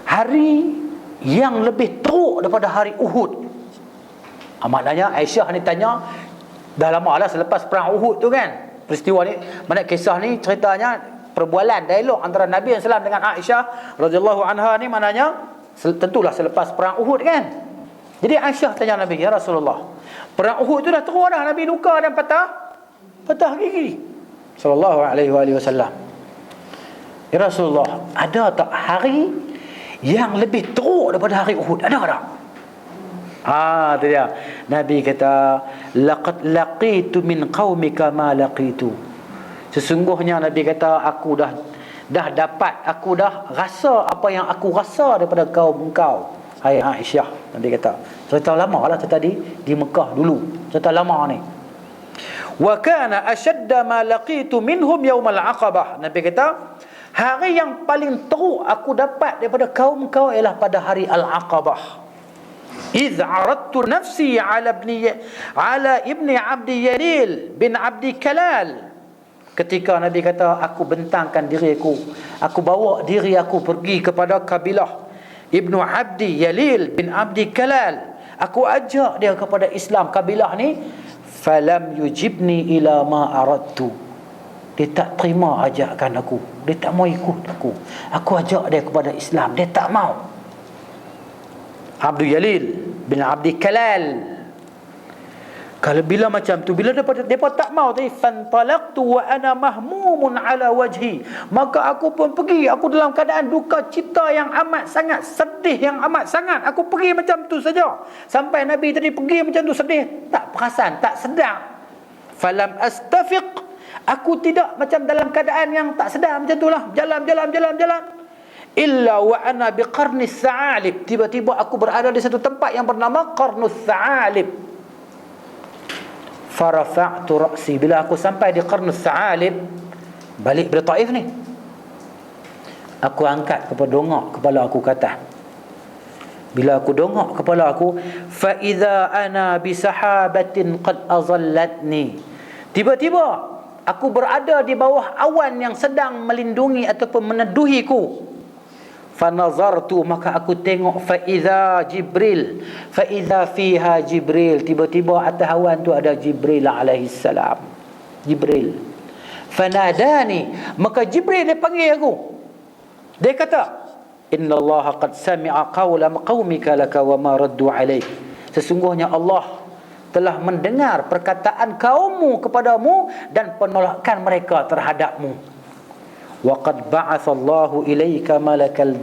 [SPEAKER 1] hari yang lebih teruk daripada hari Uhud? Maknanya Aisyah ni tanya, dah lama lah selepas perang Uhud tu kan. Peristiwa ni, mana kisah ni ceritanya perbualan, dialog antara Nabi SAW dengan Aisyah radhiyallahu anha ni, maknanya tentulah selepas perang Uhud kan. Jadi Aisyah tanya Nabi, ya Rasulullah, perang Uhud tu dah teruk dah, Nabi luka dan patah gigi sallallahu alaihi wasallam. Ya Rasulullah, ada tak hari yang lebih teruk daripada hari Uhud? Ada tak? Tu dia. Nabi kata, laqad laqitu min qaumika ma laqitu. Sesungguhnya Nabi kata, aku dah dapat, aku dah rasa apa yang aku rasa daripada kaum engkau, hai Aisyah. Nabi kata, cerita lama lah tadi di Mekah dulu, cerita lama ni. Wa kana ashadda ma laqitu minhum yaumal aqabah. Nabi kata, hari yang paling teruk aku dapat daripada kaum kau ialah pada hari Al-Aqabah. إذ عرضت نفسي على ابن عبد يليل bin Abdi Kalal. Ketika Nabi kata, aku bentangkan diriku, aku bawa diri aku pergi kepada kabilah Ibnu Abdi Yalil bin Abdi Kalal, aku ajak dia kepada Islam kabilah ni. Falam yujibni ila ma aradtu. Dia tak terima ajakan aku, dia tak mau ikut aku. Aku ajak dia kepada Islam, dia tak mau. Abdul Yalil bin Abdi Kalal. Kalau bila macam tu, bila depa tak mau tadi, fantalaqtu wa ana mahmumun ala wajhi, maka aku pun pergi, aku dalam keadaan duka cita yang amat sangat, sedih yang amat sangat. Aku pergi macam tu saja. Sampai Nabi tadi pergi macam tu sedih, tak perasan, tak sedar. Falam astafiq, aku tidak macam dalam keadaan yang tak sedar macam itulah, jalan. Illa wa ana biqarnis sa'alib, tiba-tiba aku berada di satu tempat yang bernama Qarnus Sa'alib. Farafa'tu ra'si, bila aku sampai di Qarnus Sa'alib, balik dari Taif ni, aku angkat dongak kepala aku ke atas. Bila aku dongak kepala aku, fa idza ana bi sahabatin qad azallatni, tiba-tiba aku berada di bawah awan yang sedang melindungi ataupun meneduhiku. Fanazartu, maka aku tengok, fa idza fiha Jibril, tiba-tiba atas awan tu ada Jibril alaihi salam. Jibril fanadani, maka Jibril dia panggil aku. Dia kata, innallaha qad sami'a qawla qaumika laka wa ma raddu alaik. Sesungguhnya Allah telah mendengar perkataan kaummu kepadamu dan penolakan mereka terhadapmu. Wa qad ba'atsallahu ilaika malakal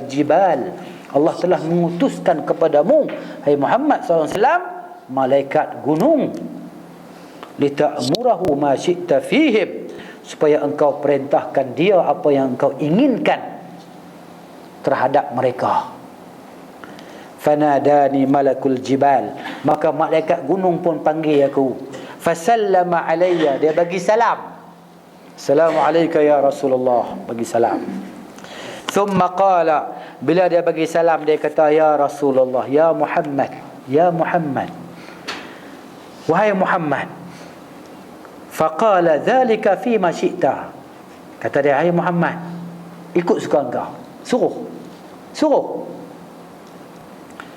[SPEAKER 1] jibal. Allah telah mengutuskan kepadamu, hai Muhammad SAW, malaikat gunung, lita'murahu ma syi'ta fihim, supaya engkau perintahkan dia apa yang engkau inginkan terhadap mereka. Fanadani malakul jibal, maka malaikat gunung pun panggil aku. Fasallama alayya, dia bagi salam. Assalamualaikum ya Rasulullah, bagi salam. Thumma qala, bila dia bagi salam dia kata, ya Rasulullah, ya Muhammad, ya Muhammad, wahai Muhammad. Faqala dhalika fima syi'ta, kata dia, hai Muhammad, ikut suka engkau, suruh.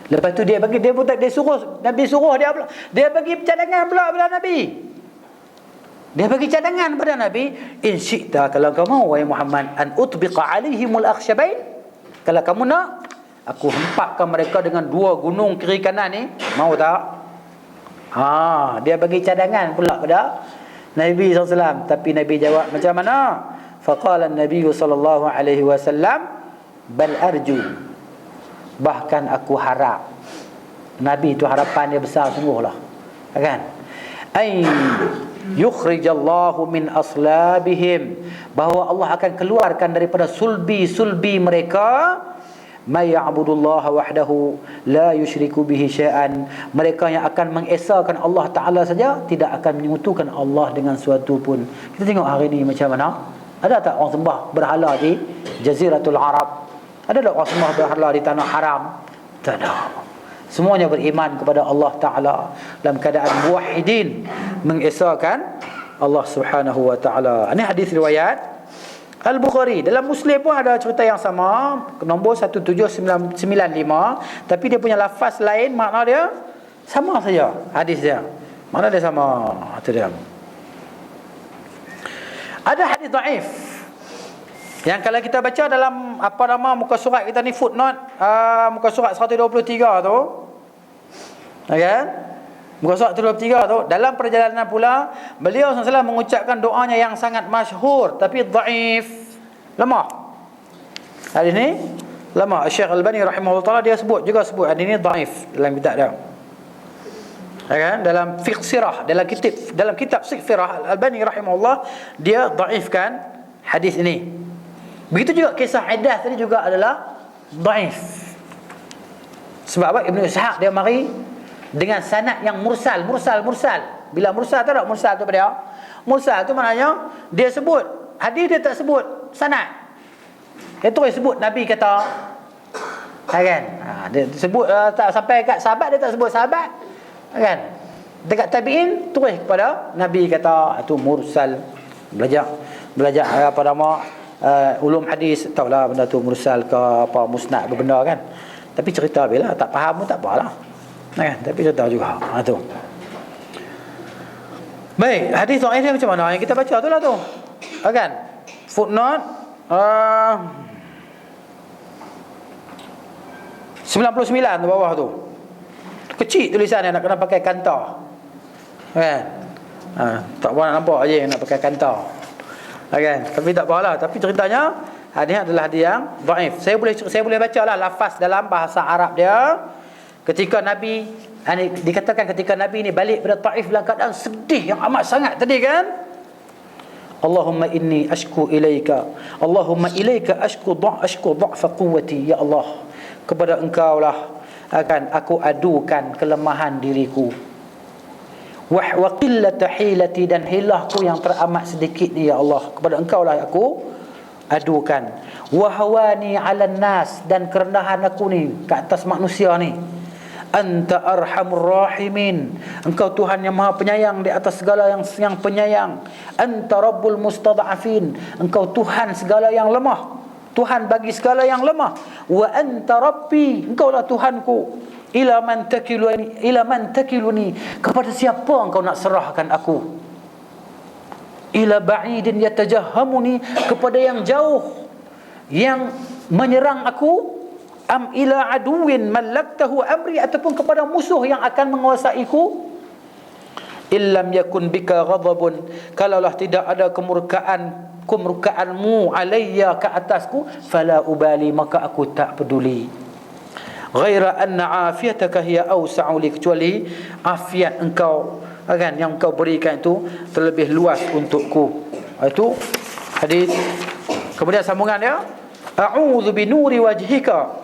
[SPEAKER 1] Lepas tu dia bagi, dia suruh, Nabi suruh dia pula, dia bagi cadangan pula pada Nabi. Dia bagi cadangan pada Nabi, in syi'ta, kalau kamu wahai Muhammad, an utbiqa alaihimul akhsyabain, kalau kamu nak aku hempapkan mereka dengan dua gunung kiri kanan ni, mau tak? Dia bagi cadangan pula pada Nabi SAW. Tapi Nabi jawab macam mana? Faqala an-nabiy sallallahu alaihi wasallam, bal arju, bahkan aku harap. Nabi tu harapan dia besar sungguhlah, kan? Ay yukhrijallahu min aslabihim, bahawa Allah akan keluarkan daripada sulbi mereka, may ya'budullaha wahdahu la yusyriku bihi syai'an, mereka yang akan mengesahkan Allah Ta'ala saja, tidak akan menyekutukan Allah dengan sesuatu pun. Kita tengok hari ni macam mana. Ada tak orang sembah berhala di Jaziratul Arab? Ada tak orang sembah berhala di tanah haram? Tak ada. Semuanya beriman kepada Allah Ta'ala dalam keadaan muwahhidin, mengesahkan Allah Subhanahu wa Ta'ala. Ini hadis riwayat Al-Bukhari. Dalam Muslim pun ada cerita yang sama, nombor 1795, tapi dia punya lafaz lain, makna dia sama saja. Hadis dia, makna dia sama. Itu dia. Ada hadis dhaif yang kalau kita baca dalam muka surat kita ni, footnote, muka surat 123 tu, okay? Muka surat 123 tu, dalam perjalanan pula beliau SAW mengucapkan doanya yang sangat masyhur tapi dhaif, lemah. Hadis ni lemah. Syekh Al-Albani rahimahullah taala dia sebut hadis ni dhaif dalam kitab dia. Okay? Dalam fiqh sirah, dalam kitab fiqh sirah, Al-Albani rahimahullah dia dhaifkan hadis ini. Begitu juga kisah iddah tadi juga adalah dhaif. Sebab apa? Ibn Ishaq dia mari dengan sanad yang mursal. Bila mursal tak ada, mursal tu pada mursal tu maknanya dia sebut hadis, dia tak sebut sanad. Dia terus sebut Nabi kata, kan? Dia sebut tak sampai kat sahabat, dia tak sebut sahabat, kan? Dekat tabi'in terus kepada Nabi kata, itu mursal. Belajar apa nama ulum hadis, tahulah benda tu mursal ke apa musnad ke benda, kan? Tapi cerita bila tak faham pun tak apalah, kan? Tapi cerita juga tu. Baik, hadis dhaif ni macam mana yang kita baca tu lah tu, kan? Footnote 99 di bawah tu, kecil tulisan nak kena pakai kanta, kan? Tak apa nak nampak aje nak pakai kanta, kan? Tapi tak apalah. Tapi ceritanya hadis adalah hadis yang dhaif. Saya boleh bacalah lafaz dalam bahasa Arab dia. Ketika Nabi, dikatakan ketika Nabi ni balik pada Taif dalam keadaan sedih yang amat sangat tadi, kan? Allahumma inni ashku ilaika, Allahumma ilaika ashku dha'fa quwwati, ya Allah, kepada engkau lah akan aku adukan kelemahan diriku, wa qillata hilati, dan hilahku yang teramat sedikit ni, ya Allah, kepada engkau lah aku adukan, wa hawani 'alan nas, dan kerendahan aku ni ke atas manusia ni, anta arhamur rahimin, engkau Tuhan yang maha penyayang di atas segala yang penyayang, anta rabbul mustad'afin, engkau Tuhan segala yang lemah, Tuhan bagi segala yang lemah, wa anta rabbi, engkau lah Tuhanku, ila man takiluni, kepada siapa engkau nak serahkan aku, ila ba'idin yatajahhamuni, kepada yang jauh yang menyerang aku, am ila aduwin mallaktahu amri, ataupun kepada musuh yang akan menguasaiku. Illam yakun bika ghadabun, kalaulah tidak ada kemurkaanmu alayya, ke atasku, fala ubali, maka aku tak peduli. Ghaira anna afiyataka hiya awsa'u li, kecuali afiat engkau kan yang engkau berikan itu terlebih luas untukku. Itu hadis. Kemudian sambungan dia, a'udzu bi nuri wajhika,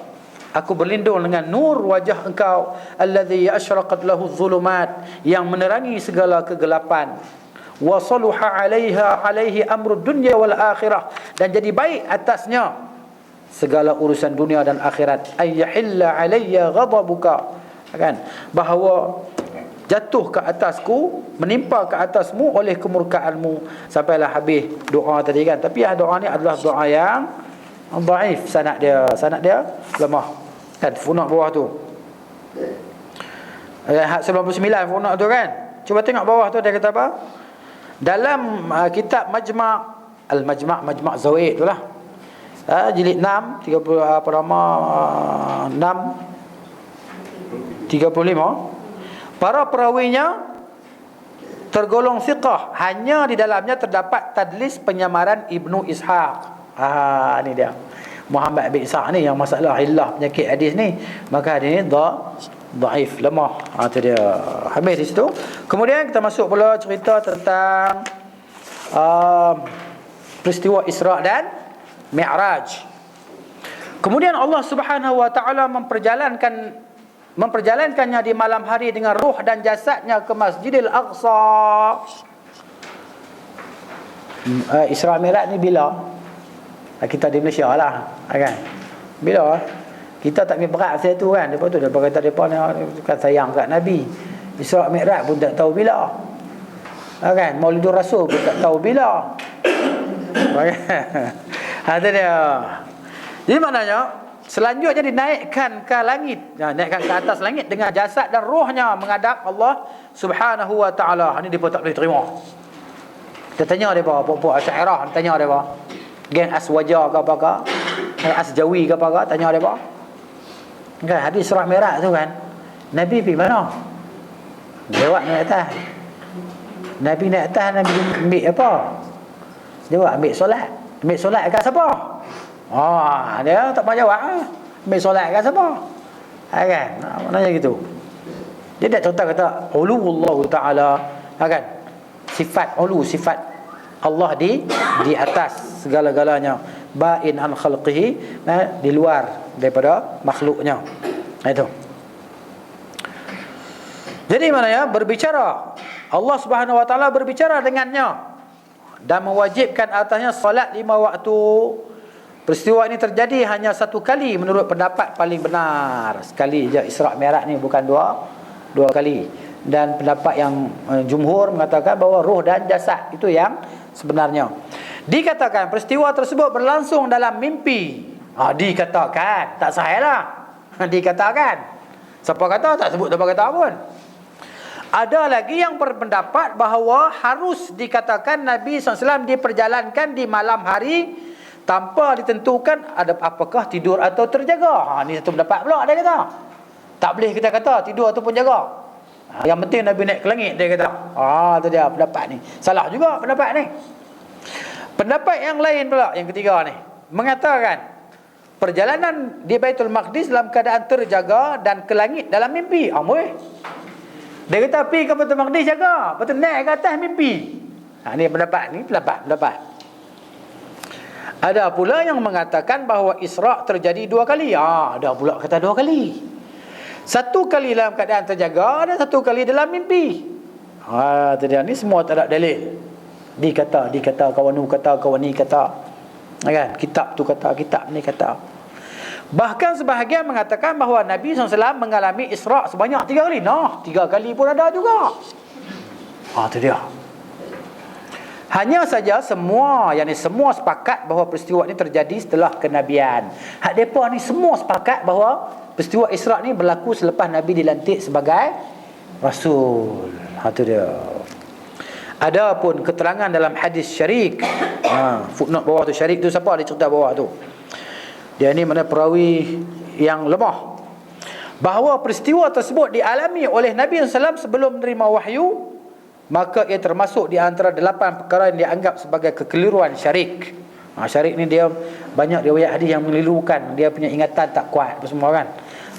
[SPEAKER 1] aku berlindung dengan nur wajah engkau, alladzi asyraqat lahu adh-dhulumat, yang menerangi segala kegelapan, wa saluha 'alaihi amru dunya wal akhirah, dan jadi baik atasnya segala urusan dunia dan akhirat. Ayyahilla 'alayya ghadabuka, kan, bahawa jatuh ke atasku, menimpa ke atasmu oleh kemurkaanmu, sampailah habis doa tadi kan. Tapi doa ni adalah doa yang dhaif, sanad dia lemah kan. Funuk bawah tu ayat 99 funuk tu kan. Cuba tengok bawah tu dia kata apa dalam kitab Majma' Zawaid tu lah, jilid 6 30 6 35. Para perawinya tergolong thiqah, hanya di dalamnya terdapat tadlis penyamaran Ibnu Ishaq. Ni dia Muhammad bin Ishaq ni yang masalah illah penyakit hadis ni, maka hadis ni dhaif, lemah. Tu dia, habis di situ. Kemudian kita masuk pula cerita tentang peristiwa Isra dan Mi'raj. Kemudian Allah Subhanahu wa taala memperjalankannya di malam hari dengan ruh dan jasadnya ke Masjidil Aqsa. Isra Mi'raj ni bila? Kita di Malaysia lah kan. Bila? Kita tak ambil berat saya tu kan. Lepas tu dia kata depa ni kan sayang kat Nabi. Isra Mi'raj pun tak tahu bila. Kan? Maulidur Rasul pun tak tahu bila. Ada dia. Jadi maknanya selanjutnya dinaikkan ke langit, naikkan ke atas langit dengan jasad dan rohnya menghadap Allah Subhanahu wa taala. Ini depa tak boleh terima. Kita tanya depa, puak-puak Asy'ariyah, tanya depa. Geng Aswaja ke apa ke? Asjawi ke apa ke? Tanya depa. Kan hadis Isra Mi'raj tu kan. Nabi pergi mana? Jawab naik atas. Nabi naik atas, Nabi ambil apa? Jawab ambil solat. Ambil solat kat siapa? Dia tak mau jawab. Ambil solat kat siapa? Kan? Maknanya gitu. Dia tak contoh kata uluwullah taala, kan? Sifat ulu, sifat Allah di atas segala-galanya, ba'in an khalqihi, di luar daripada makhluknya. Itu. Jadi maknanya berbicara, Allah Subhanahu wa taala berbicara dengannya dan mewajibkan atasnya solat 5 waktu. Peristiwa ini terjadi hanya satu kali menurut pendapat paling benar. Sekali je Isra Mi'raj ni, bukan dua kali. Dan pendapat yang jumhur mengatakan bahawa roh dan jasad itu yang sebenarnya. Dikatakan peristiwa tersebut berlangsung dalam mimpi. Dikatakan, tak sahih lah. Dikatakan. Siapa kata, tak sebut siapa kata pun. Ada lagi yang berpendapat bahawa harus dikatakan Nabi SAW diperjalankan di malam hari tanpa ditentukan ada apakah tidur atau terjaga. Ni satu pendapat pula dia kata. Tak boleh kita kata tidur ataupun jaga. Yang penting Nabi naik ke langit, dia kata. Tu dia pendapat ni. Salah juga pendapat ni. Pendapat yang lain pula, yang ketiga ni, mengatakan perjalanan di Baitul Maqdis dalam keadaan terjaga dan ke langit dalam mimpi. Dia kata pergi ke Baitul Maqdis jaga, lepas tu naik ke atas mimpi. Ni pendapat ni, pendapat. Ada pula yang mengatakan bahawa Isra' terjadi 2 kali. Ada pula kata 2 kali. 1 kali dalam keadaan terjaga dan 1 kali dalam mimpi. Ni semua tak ada dalil. Dikata, kawan ni kata. Kan? Kitab tu kata, kitab ni kata. Bahkan sebahagian mengatakan bahawa Nabi SAW mengalami Isra' sebanyak 3 kali. 3 kali pun ada juga. Itu dia. Hanya saja semua sepakat bahawa peristiwa ini terjadi setelah kenabian. Hak depa ni semua sepakat bahawa peristiwa Isra' ni berlaku selepas Nabi dilantik sebagai Rasul. Itu dia. Ada pun keterangan dalam hadis Syarik. Footnote bawah tu, Syarik tu siapa? Dia cerita bawah tu. Dia ni mana perawi yang lemah. Bahawa peristiwa tersebut dialami oleh Nabi SAW sebelum menerima wahyu, maka ia termasuk di antara 8 perkara yang dianggap sebagai kekeliruan syarik. Syarik ni dia banyak riwayat hadis yang melirukan, dia punya ingatan tak kuat apa semua kan.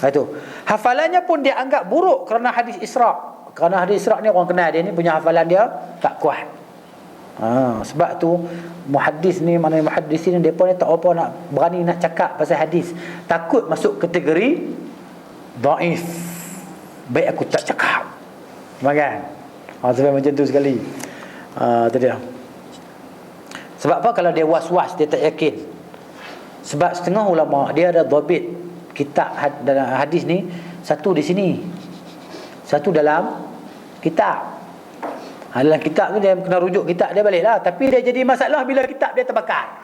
[SPEAKER 1] Itu. Hafalannya pun dianggap buruk kerana hadis Isra'. Kerana hadis Isra' ni orang kenal dia ni, punya hafalan dia tak kuat. Sebab tu muhaddis ni, mana muhaddis ni depa ni tak apa nak berani nak cakap pasal hadis, takut masuk kategori dhaif. Baik aku tak cakap. Kan? Sampai macam tu sekali. Tu dia. Sebab apa? Kalau dia was-was, dia tak yakin. Sebab setengah ulama dia ada dhabit kitab dalam hadis ni, satu di sini, satu dalam kitab. Dalam kitab tu dia kena rujuk kitab dia balik lah. Tapi dia jadi masalah bila kitab dia terbakar,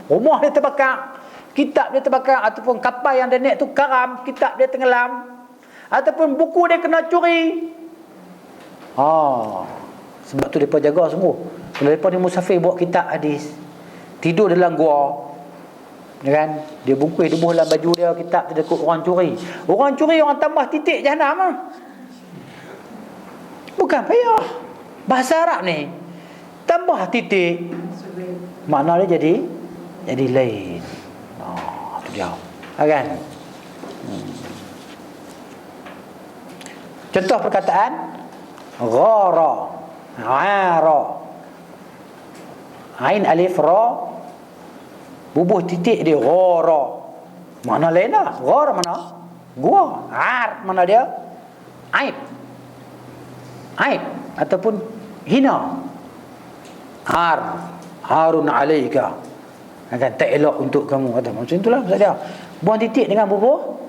[SPEAKER 1] rumah dia terbakar, kitab dia terbakar, ataupun kapal yang dia naik tu karam, kitab dia tenggelam, ataupun buku dia kena curi. Sebab tu mereka jaga semua. Kalau mereka ni musafir bawa kitab hadis, tidur dalam gua, kan? Dia bungkus tubuh dalam baju dia, kitab tu takut orang curi. Orang curi orang tambah titik jahanam lah. Bukan payah. Bahasa Arab ni tambah titik, makna dia jadi lain. Tu dia. Kan? Contoh perkataan ghara, ara, ain alif ra, bubuh titik dia, ghara. Makna lain lah. Ghara mana? Gua. Ar mana dia? Aib. Aib ataupun hina. Harun alaika, akan tak elok untuk kamu, kata macam itulah maksud dia. Buang titik dengan bubuh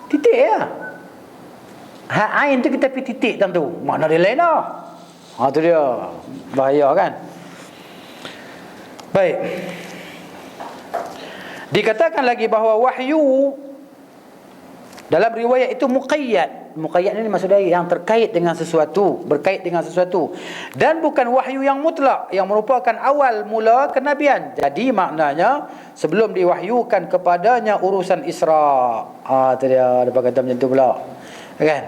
[SPEAKER 1] titik ya. Ain tu kita pergi titik dalam tu, makna dia lain lah. Tu dia bahaya kan. Baik, dikatakan lagi bahawa wahyu dalam riwayat itu muqayyad. Muqayyad ini maksudnya yang terkait dengan sesuatu, berkait dengan sesuatu, dan bukan wahyu yang mutlak yang merupakan awal mula kenabian. Jadi maknanya sebelum diwahyukan kepadanya urusan Isra'. Tu dia kata macam tu pula, kan?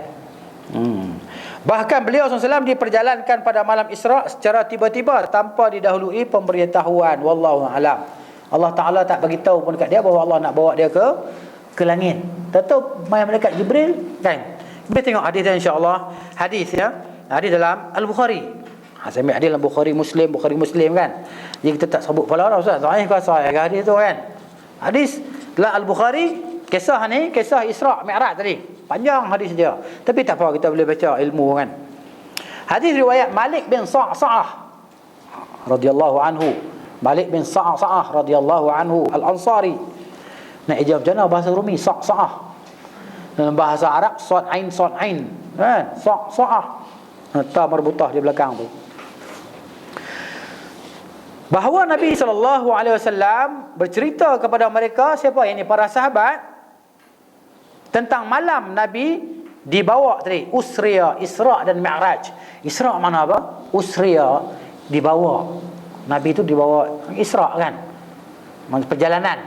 [SPEAKER 1] Bahkan beliau SAW diperjalankan pada malam Isra' secara tiba-tiba tanpa didahului pemberitahuan. Wallahu a'lam. Allah Ta'ala tak bagi tahu pun dekat dia bahawa Allah nak bawa dia ke langit. Tahu mai malaikat Jibril, kan? Kita tengok hadis dia, insya-Allah. Hadis ya. Hadis dalam Al-Bukhari. Saya ambil hadis dalam Bukhari Muslim kan. Jadi kita tak sebut pula dah ustaz. Sahih ke sahih hadis tu kan. Hadis dalam Al-Bukhari, kisah ni kisah Isra' Mi'raj tadi. Panjang hadis dia. Tapi tak apa, kita boleh baca ilmu kan. Hadis riwayat Malik bin Sa'sa'ah radhiyallahu anhu. Malik bin Sa'sa'ah radhiyallahu anhu Al-Ansari. Nak ijab jana bahasa Rumi Sa'sa'ah. Dalam bahasa Arab sad ain kan, Sa'sa'ah, ta marbutah di belakang tu. Bahawa Nabi SAW bercerita kepada mereka, siapa ini, para sahabat, tentang malam Nabi dibawa tadi, Usriya, Isra' dan Mi'raj. Isra' mana apa? Usriya, dibawa. Nabi itu dibawa Isra' kan, perjalanan.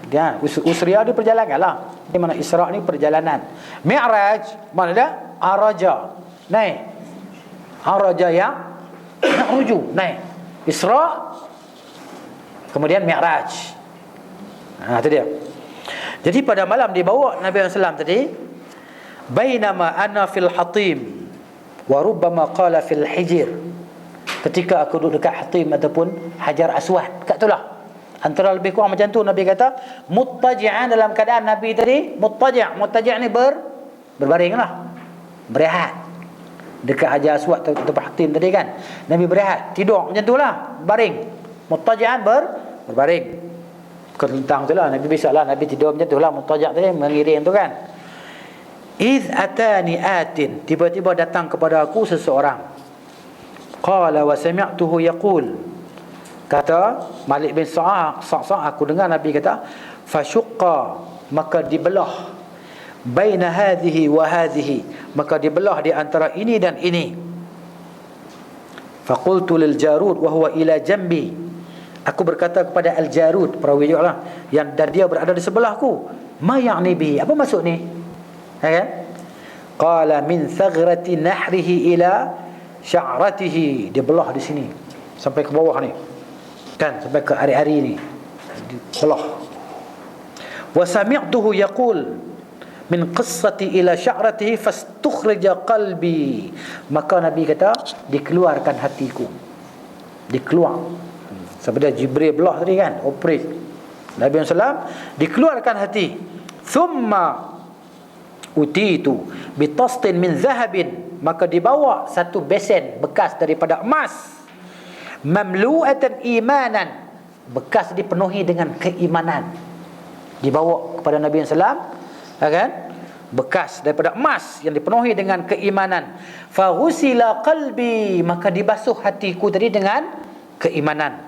[SPEAKER 1] Dia Usriya di perjalanan lah. Di mana Isra' ni perjalanan. Mi'raj mana dia? Araja, naik. Araja yang nak rujuk, naik. Isra' kemudian Mi'raj. Itu dia. Jadi pada malam dibawa Nabi SAW tadi, bainama ana fil hatim wa rubbama qala fil hijr. Ketika aku duduk dekat hatim ataupun Hajar Aswad, kat itulah. Antara lebih kurang macam tu Nabi kata, muttaji'an, dalam keadaan Nabi tadi muttaji' ni berbaring lah, berehat dekat Hajar Aswad atau hatim tadi kan. Nabi berehat, tidur macam tu lah, baring. Muttaji'an berbaring. Kelentang tu lah Nabi, biasalah Nabi tidur macam tu lah, muttaji' tadi mengiring tu kan. Iz atani atin, tiba-tiba datang kepada aku seseorang. Qala wa sami'tuhu yaqul, kata Malik bin Sa'sa'ah, aku dengar Nabi kata, fasyuqqa, maka dibelah, baina hadhihi wa hadhihi, maka dibelah di antara ini dan ini. Faqultu lil jarud wa huwa ila jambi, Aku berkata kepada Al-Jarud, perawi juga lah, yang dan dia berada di sebelahku, ma ya'ni bihi, apa maksud ni? Kan? Qala min thagrati nahrihi ila sya'ratihi, dia belah di sini sampai ke bawah ni, kan, sampai ke ari-ari ni, belah. Wa sami'tuhu yaqul min qissati ila sya'ratihi fastukhrija qalbi, maka Nabi kata dikeluarkan hatiku, dikeluar. Seperti Jibril belah tadi kan, operate Nabi SAW, dikeluarkan hati. Thumma utitu bitastin min zahabin, maka dibawa satu besen bekas daripada emas, mamlu'atan imanan, bekas dipenuhi dengan keimanan, dibawa kepada Nabi SAW, kan, bekas daripada emas yang dipenuhi dengan keimanan. Faghusila qalbi, maka dibasuh hatiku tadi dengan keimanan.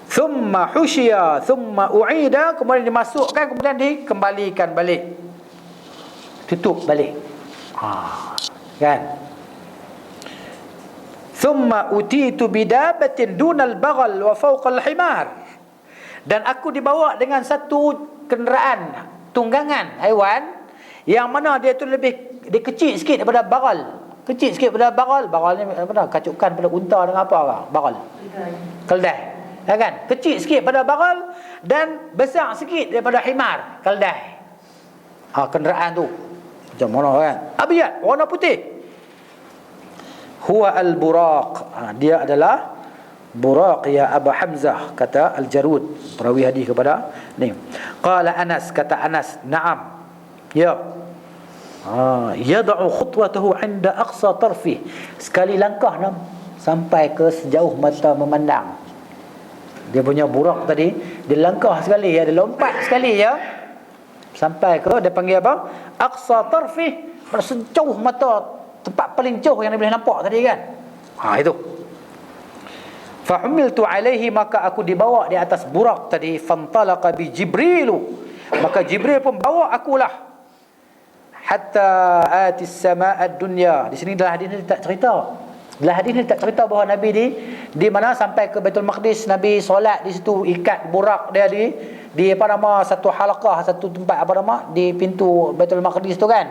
[SPEAKER 1] Thumma hushiya thumma u'ida, kemudian dimasukkan, kemudian dikembalikan balik, tutup balik, kan. Thumma utitu bidabatin dunal baghal wa fawqal himar, dan aku dibawa dengan satu kenderaan, tunggangan haiwan yang mana dia tu lebih, dia kecil sikit daripada baghal, kecil sikit daripada baghal. Baghal ni apa, kacukan pada unta dengan apa kan? Baghal, keldai, kan? Kecil sikit pada baghal dan besar sikit daripada himar, keldai. Kenderaan tu macam mana kan? Abiyat, warna putih. Huwa al-buraq, dia adalah buraq ya Abu Hamzah, kata Al-Jarud, perawi hadis kepada ni. Qala Anas, kata Anas, na'am, ya. Yad'u khutwatahu 'inda aqsa tarfih, sekali langkah sampai ke sejauh mata memandang. Dia punya buraq tadi, dia langkah sekali ya, dia lompat sekali ya, sampai ke, dia panggil apa? Aqsa tarfih, sejauh mata, tempat paling jauh yang dia boleh nampak tadi kan. Itu. Fa humiltu alaihi, maka aku dibawa di atas buraq tadi. Fantalaqa bi Jibrilu, maka Jibril pun bawa akulah hatta atis sama'ad dunya. Di sini dalam hadis ni tak cerita. Dalam hadis ni tak cerita bahawa Nabi di mana sampai ke Baitul Maqdis, Nabi solat di situ, ikat buraq dia di apa nama, satu halaqah, satu tempat apa nama, di pintu Baitul Maqdis tu kan.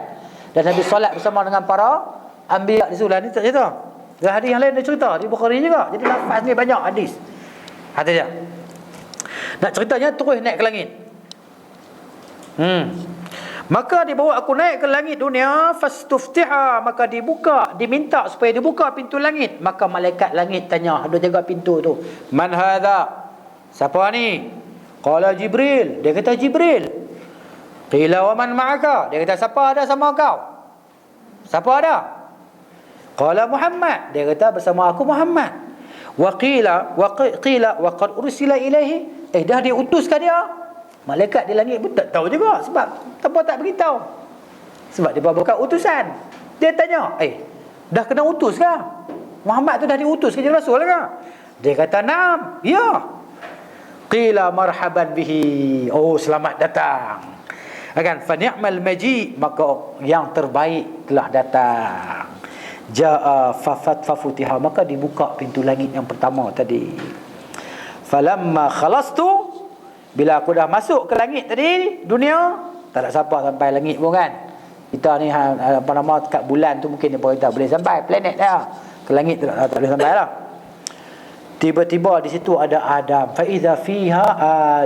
[SPEAKER 1] Dan Nabi solat bersama dengan para anbiya di situ. Ni tak cerita. Dalam hadis yang lain dia cerita di Bukhari juga. Jadi lafaz ni banyak hadis. Kata dia. Nak ceritanya terus naik ke langit. Maka dibawa aku naik ke langit dunia, fastuftiha, maka dibuka, diminta supaya dibuka pintu langit. Maka malaikat langit tanya, ada jaga pintu tu, man hadha, siapa ni? Qala Jibril, dia kata Jibril. Qila wa man ma'aka, dia kata siapa ada sama kau? Siapa ada? Qala Muhammad, dia kata bersama aku Muhammad. Wa qila wa qad ursila ilaihi, dah diutuskan dia. Malaikat di langit pun tak tahu juga, sebab tanpa tak beritahu. Sebab dia bukan utusan. Dia tanya, dah kena utus ke? Muhammad tu dah diutus ke jadi rasul ke? Dia kata, "Naam, ya." Qila marhaban bihi, selamat datang. Fa ni'mal maji, maka yang terbaik telah datang. Jaa fafutiha, maka dibuka pintu langit yang pertama tadi. Falamma khalastu, bila aku dah masuk ke langit tadi, dunia, tak ada siapa sampai langit pun kan. Kita ni apa nama, kat bulan tu mungkin dia kita boleh sampai, planet dia. Ke langit tak boleh sampai lah. Tiba-tiba di situ ada Adam. Fa idza fiha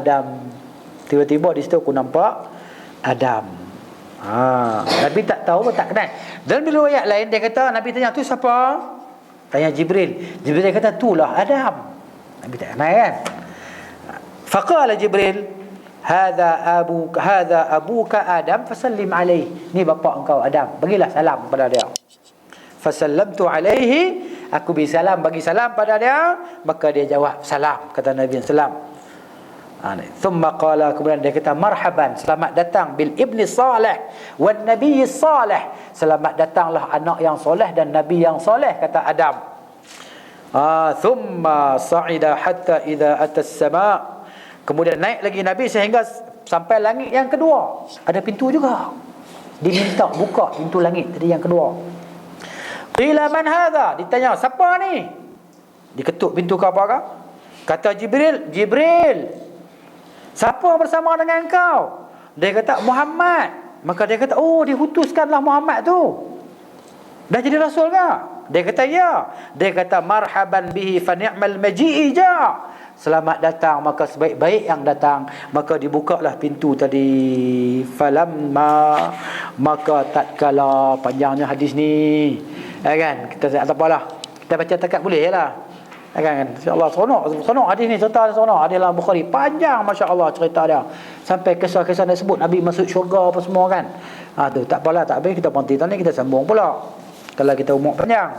[SPEAKER 1] Adam. Tiba-tiba di situ aku nampak Adam. Nabi tak tahu, tak kenal. Dan bila ayat lain dia kata, Nabi tanya, tu siapa? Tanya Jibril. Jibril kata, itulah Adam. Nabi tak kenal kan. Faqala Jibril, hadha abuka Adam fasallim alaihi, ni bapa engkau Adam, bagilah salam kepada dia. Fasallamtu alaihi, aku bagi salam pada dia, maka dia jawab salam, kata Nabi sallam. Thumma qala, kemudian dia kata marhaban, selamat datang bil ibni salih wan nabiy salih, selamat datanglah anak yang soleh dan nabi yang soleh, kata Adam. Thumma sa'ida hatta idza atas sama', kemudian naik lagi Nabi sehingga sampai langit yang kedua. Ada pintu juga, diminta buka pintu langit tadi yang kedua. Qila man hadha, ditanya siapa ni? Diketuk pintu ke apakah? Kata Jibril, Jibril, siapa bersama dengan engkau? Dia kata Muhammad. Maka dia kata, oh, diutuskanlah Muhammad tu. Dah jadi rasul ke? Dia kata ya. Dia kata marhaban bihi fa ni'mal maji'i ja. Selamat datang, maka sebaik-baik yang datang. Maka dibukalah pintu tadi. Falamma, maka tatkala, panjangnya hadis ni. Ya kan? Kita tak apalah. Kita baca takat boleh lah. Ya kan? Insya-Allah seronok hadis ni, cerita seronok. Hadis dalam Bukhari. Panjang masya-Allah cerita dia. Sampai kisah-kisah dia sebut Nabi masuk syurga apa semua kan. Tu tak apalah, tak habis kita berhenti tadi, kita sambung pula. Kalau kita umur panjang.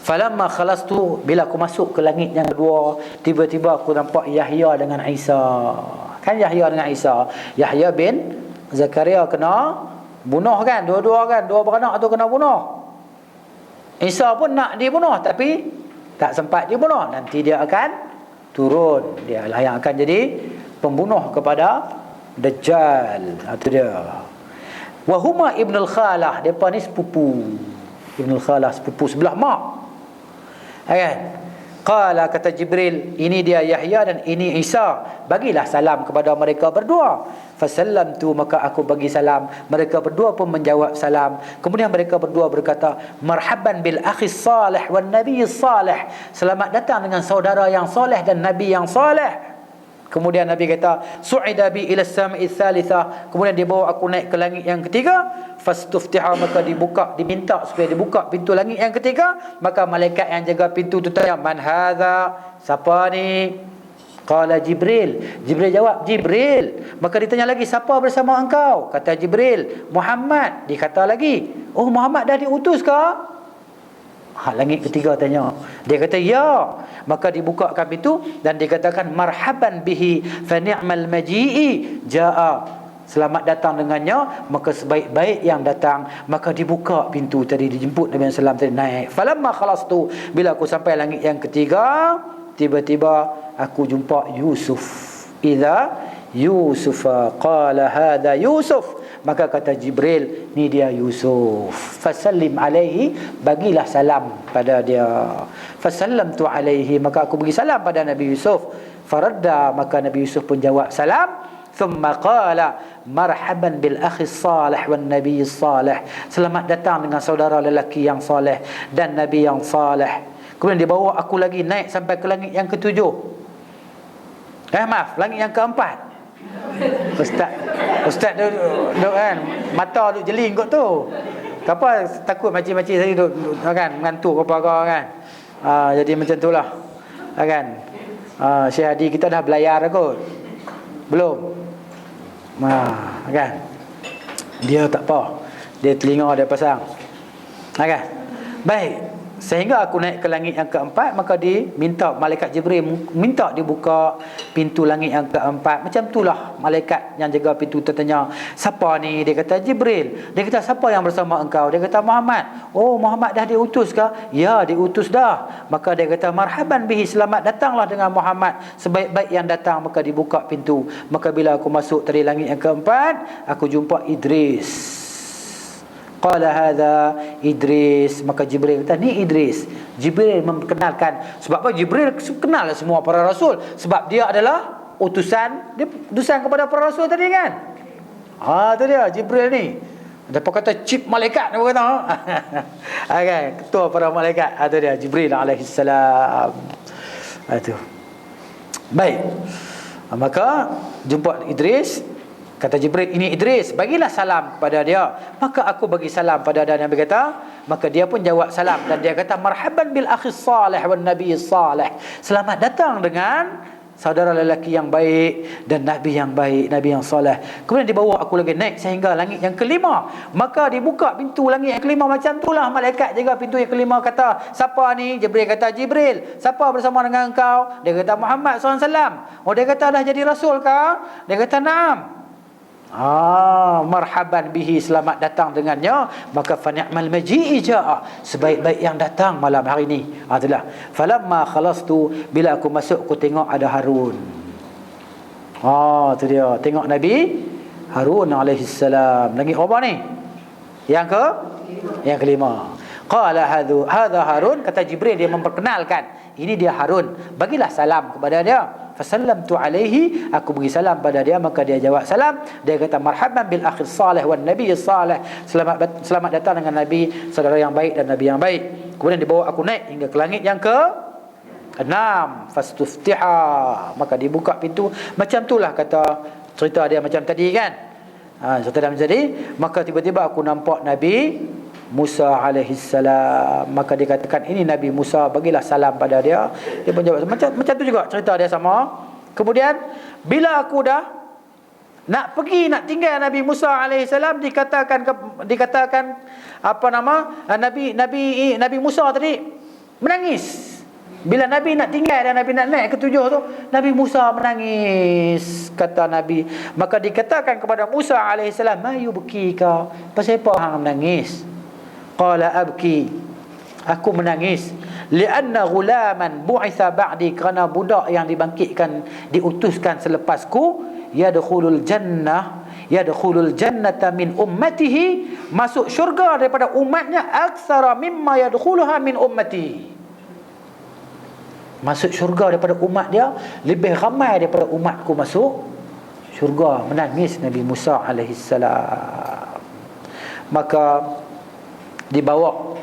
[SPEAKER 1] Falamma khalastu, bila aku masuk ke langit yang kedua, tiba-tiba aku nampak Yahya dengan Isa. Kan Yahya dengan Isa. Yahya bin Zakaria kena bunuh kan, dua-dua kan, dua beranak tu kena bunuh. Isa pun nak dibunuh tapi tak sempat dibunuh. Nanti dia akan turun. Dia lah yang akan jadi pembunuh kepada Dajjal. Itu dia. Wahuma Ibnul Khalah, depa ni sepupu. Ibnul Khalah sepupu sebelah mak. Kan? Qala, kata Jibril, ini dia Yahya dan ini Isa. Bagilah salam kepada mereka berdua. Fasallamtu, maka aku bagi salam. Mereka berdua pun menjawab salam. Kemudian mereka berdua berkata, marhaban bil akhi salih wan nabiy salih. Selamat datang dengan saudara yang soleh dan nabi yang soleh. Kemudian Nabi kata, su'ida bi ila as-sama'i ats-tsalitsah. Kemudian dia bawa aku naik ke langit yang ketiga. Fastuftiha, maka diminta supaya dibuka pintu langit yang ketiga. Maka malaikat yang jaga pintu tu tanya, man hadza? Siapa ni? Qala Jibril. Jibril jawab, Jibril. Maka ditanya lagi, siapa bersama engkau? Kata Jibril, Muhammad. Dikata lagi, oh, Muhammad dah diutus ke? Langit ketiga tanya. Dia kata ya. Maka dibukakan pintu dan dikatakan marhaban bihi fa ni'mal maji'i jaa. Selamat datang dengannya, maka sebaik-baik yang datang. Maka dibuka pintu tadi, dijemput Nabi sallallahu alaihi wasallam tadi naik. Falamma khalastu, bila aku sampai langit yang ketiga, tiba-tiba aku jumpa Yusuf. Idza Yusuf qala hadza Yusuf. Maka kata Jibril, ni dia Yusuf. Fasallim alaihi, bagilah salam pada dia. Fasallamtu alaihi, maka aku bagi salam pada Nabi Yusuf. Faradda, maka Nabi Yusuf pun jawab salam. Thumma qala marhaban bil akhi salih wan nabiy salih. Selamat datang dengan saudara lelaki yang soleh dan nabi yang saleh. Kemudian dia bawa aku lagi naik sampai ke langit yang ketujuh. Maaf, langit yang keempat. Ustaz duk kan mata duk jeling kot tu. Apa takut makcik-makcik tadi duk kan mengantuk apa kan. Jadi macam itulah. Kan. Syekh Hadi kita dah belayar kot. Belum. Kan. Dia tak apa. Dia telinga dia pasang. Kan. Baik. Sehingga aku naik ke langit yang keempat, maka diminta malaikat Jibril minta dibuka pintu langit yang keempat. Macam itulah malaikat yang jaga pintu tertanya, siapa ni? Dia kata Jibril. Dia kata siapa yang bersama engkau? Dia kata Muhammad. Oh, Muhammad dah diutus ke? Ya, diutus dah. Maka dia kata marhaban bihi, selamat datanglah dengan Muhammad, sebaik-baik yang datang. Maka dibuka pintu. Maka bila aku masuk dari langit yang keempat, aku jumpa Idris. Qala hadza Idris. Maka Jibril kata, ni Idris. Jibril memperkenalkan. Sebab apa? Jibril kenal semua para rasul. Sebab dia adalah utusan. Dia utusan kepada para rasul tadi kan. Itu dia Jibril ni. Depa kata chief malaikat dia kata. Okay, ketua para malaikat. Itu dia Jibril alaihi salam. Itu. Baik. Maka jumpa Idris. Kata Jibril, ini Idris, bagilah salam kepada dia. Maka aku bagi salam pada dia. Nabi kata, maka dia pun jawab salam. Dan dia kata, marhaban bil akhi salih wan nabiy salih. Selamat datang dengan saudara lelaki yang baik dan nabi yang baik, nabi yang soleh. Kemudian dibawa aku lagi naik sehingga langit yang kelima. Maka dibuka pintu langit yang kelima. Macam itulah malaikat jaga pintu yang kelima kata, siapa ni? Jibril kata, Jibril. Siapa bersama dengan engkau? Dia kata, Muhammad SAW. Oh, dia kata dah jadi rasul kah? Dia kata, na'am. Marhaban bihi, selamat datang dengannya. Maka fa ni'mal maji'i jaa, sebaik-baik yang datang malam hari ni. Itulah. Falamma khalastu, bila aku masuk aku tengok ada Harun. Tu dia, tengok Nabi Harun alaihi salam. Lagi apa ni? Yang kelima. Qala hadza Harun, kata Jibril, dia memperkenalkan. ini dia Harun, bagilah salam kepada dia. Fasallamtu alaihi, aku bagi salam pada dia, maka dia jawab salam. Dia kata marhaban bil akhi salih wan nabiy salih, selamat datang dengan nabi, saudara yang baik dan nabi yang baik. Kemudian dibawa aku naik hingga ke langit yang ke-6. Fastuftiha, maka dibuka pintu. Macam itulah kata cerita dia macam tadi kan. Cerita dia macam tadi. Maka tiba-tiba aku nampak Nabi Musa alaihissalam. Maka dikatakan ini Nabi Musa, bagilah salam pada dia. Dia pun jawab macam tu juga cerita dia sama. Kemudian bila aku dah nak pergi, nak tinggal Nabi Musa alaihissalam, dikatakan apa nama Nabi Musa tadi menangis. Bila Nabi nak tinggal dan Nabi nak naik ke 7 tu, Nabi Musa menangis, kata Nabi. Maka dikatakan kepada Musa alaihissalam, ma yubkika, pasal apa hang menangis? Qala abki, aku menangis, lianna ghulaman bu'itha ba'di, kerana budak yang dibangkitkan, diutuskan selepasku, yadkhulul jannata min ummatihi, masuk syurga daripada umatnya, aktsara mimma yadkhuluha min ummati, masuk syurga daripada umat dia lebih ramai daripada umatku masuk syurga. Menangis Nabi Musa alaihissalam. Maka dibawa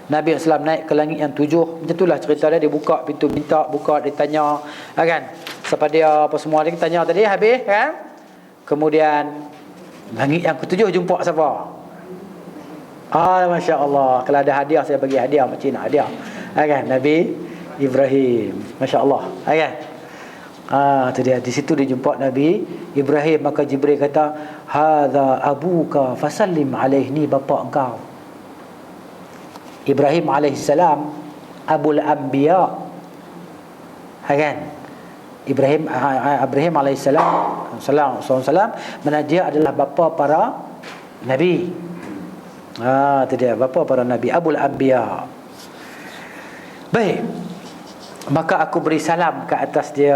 [SPEAKER 1] Nabi SAW naik ke langit yang 7. Macam itulah cerita dia. Dia buka pintu, minta buka, dia tanya kan, siapa dia, apa semua dia tanya tadi, habis kan. Kemudian langit yang ke-7 jumpa siapa? Masya Allah, kalau ada hadiah saya bagi hadiah, macam nak hadiah kan, Nabi Ibrahim, Masya Allah kan. Tu dia, di situ dia jumpa Nabi Ibrahim. Maka Jibril kata, hadza abuka fasallim alaihi, ni bapa engkau. Ibrahim alaihissalam abul anbiya kan. Ibrahim alaihissalam mana dia adalah bapa para nabi. Tu dia, bapa para nabi, abul anbiya. Baik, maka aku beri salam ke atas dia.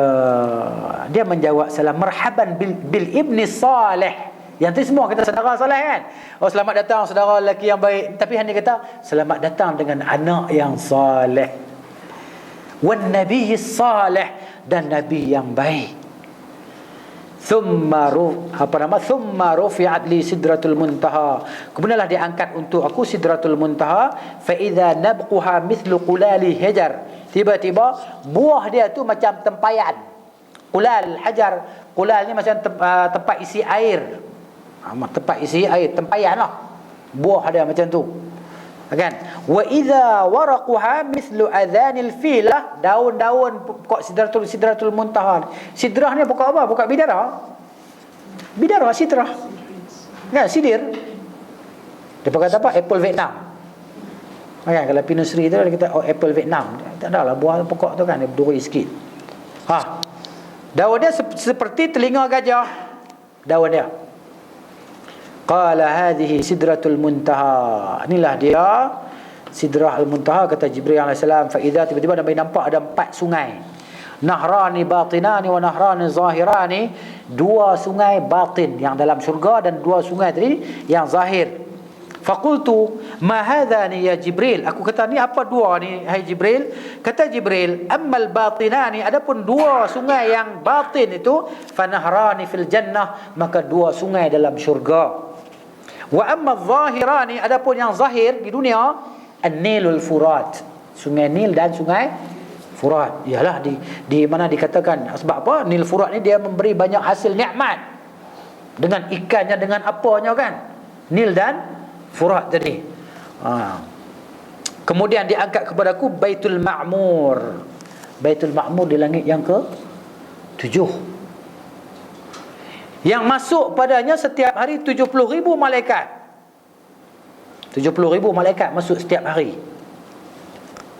[SPEAKER 1] Dia menjawab salam, marhaban bil ibni salih. Yang tu semua kata saudara soleh kan. Selamat datang saudara lelaki yang baik. Tapi hanya kata selamat datang dengan anak yang soleh. Wan nabiy salih, dan nabi yang baik. Thumma rufi'at li sidratul muntaha, kemudianlah diangkat untuk aku sidratul muntaha. Fa idza nabquha mithlu qulali hajar, tiba-tiba buah dia tu macam tempayan. Qulal hajar, qulal ni macam tempat isi air. Tempat isi air, tempayan lah. Buah dia macam tu kan. Wa idza waraquha mithlu adhanil fil, daun-daun pokok sidratul muntaha. Sidrah ni pokok apa? Pokok bidara sidrah kan, sidir. Dia kata apa? Apple Vietnam kan. Kalau Pinot Gris tu dia kata apple Vietnam. Tak adalah buah pokok tu kan, dia berduri sikit. Daun dia seperti telinga gajah, daun dia. Qala hadhihi sidratul muntaha, inilah dia sidrah al-muntaha, kata Jibril alaihissalam. Fa idza, tiba-tiba Nabi nampak ada 4 sungai. Nahrani batinani wa nahrani zahirani, 2 sungai batin yang dalam syurga dan 2 sungai tadi yang zahir. Faqultu ma hadhani ya Jibril, aku kata ni apa 2 ni hai Jibril? Kata Jibril, ammal batinani, adapun 2 sungai yang batin itu, fanahrani fil jannah, maka 2 sungai dalam syurga. Wa amma adh-dhahirani, adapun yang zahir di dunia, an-Nilul Furat, sungai Nil dan sungai Furat. Ialah di mana dikatakan, sebab apa? Nil Furat ni dia memberi banyak hasil nikmat, dengan ikannya, dengan apanya kan, Nil dan Furat tadi. Kemudian diangkat kepadaku Baitul Ma'mur. Baitul Ma'mur di langit yang ke-7, yang masuk padanya setiap hari 70,000 malaikat. 70,000 malaikat masuk setiap hari.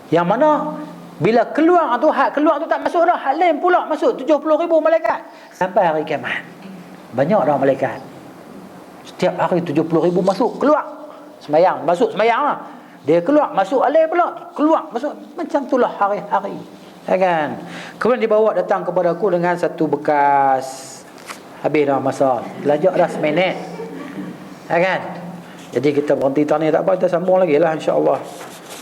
[SPEAKER 1] Yang mana bila keluar tu, hak keluar tu tak masuk dah, hak lain pula masuk 70,000 malaikat sampai hari kiamat. Banyak dah malaikat. Setiap hari 70,000 masuk, keluar. Sembahyang, masuk sembahyang lah. Dia keluar, masuk alih pula, keluar, masuk. Macam itulah hari-hari. Kan? Kemudian dibawa datang kepada aku dengan satu bekas. Habis dah masa, belajar dah 1 minit kan. Jadi kita berhenti tanya tak apa, kita sambung lagi lah insya-Allah.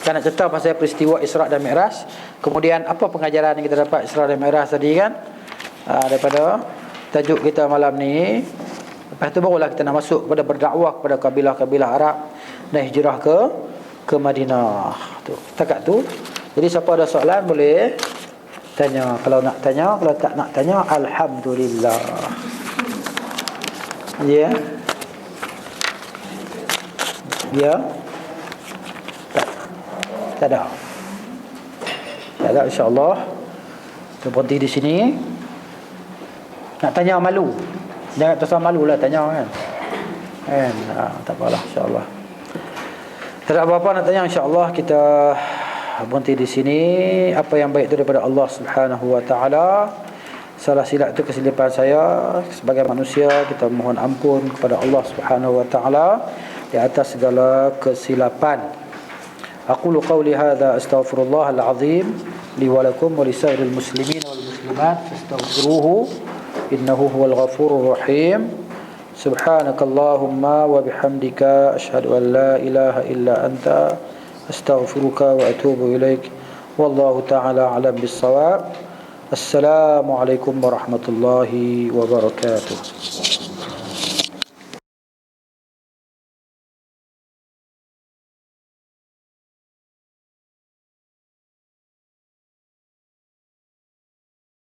[SPEAKER 1] Kan nak cerita pasal peristiwa Isra' dan Mi'raj. Kemudian apa pengajaran yang kita dapat Isra' dan Mi'raj tadi kan? Daripada tajuk kita malam ni. Lepas tu barulah kita nak masuk pada berdakwah kepada kabilah-kabilah Arab dan hijrah ke Madinah. Tu. Setakat tu. Jadi siapa ada soalan boleh tanya. Kalau nak tanya, kalau tak nak tanya, alhamdulillah. Ya. Ya. Tak ada. Tak ada, insya-Allah. Kita berhenti di sini. Nak tanya malu. Jangan terasa malu lah tanya kan. Tak apalah, insya-Allah. Tak ada apa-apa nak tanya, insya-Allah kita berhenti di sini. Apa yang baik itu daripada Allah Subhanahu wa taala. Salah silap itu kesilapan saya sebagai manusia, kita mohon ampun kepada Allah Subhanahu wa taala di atas segala kesilapan. Aqulu qawli hadza astaghfirullahal azim li wa lakum wa lisairil muslimin wal muslimat fastaghfiruhu innahu huwal ghafurur rahim. Subhanakallahumma wa bihamdika asyhadu an la ilaha illa anta astaghfiruka wa atubu ilaik. Wallahu ta'ala a'lam bis-shawab. Assalamualaikum warahmatullahi wabarakatuh.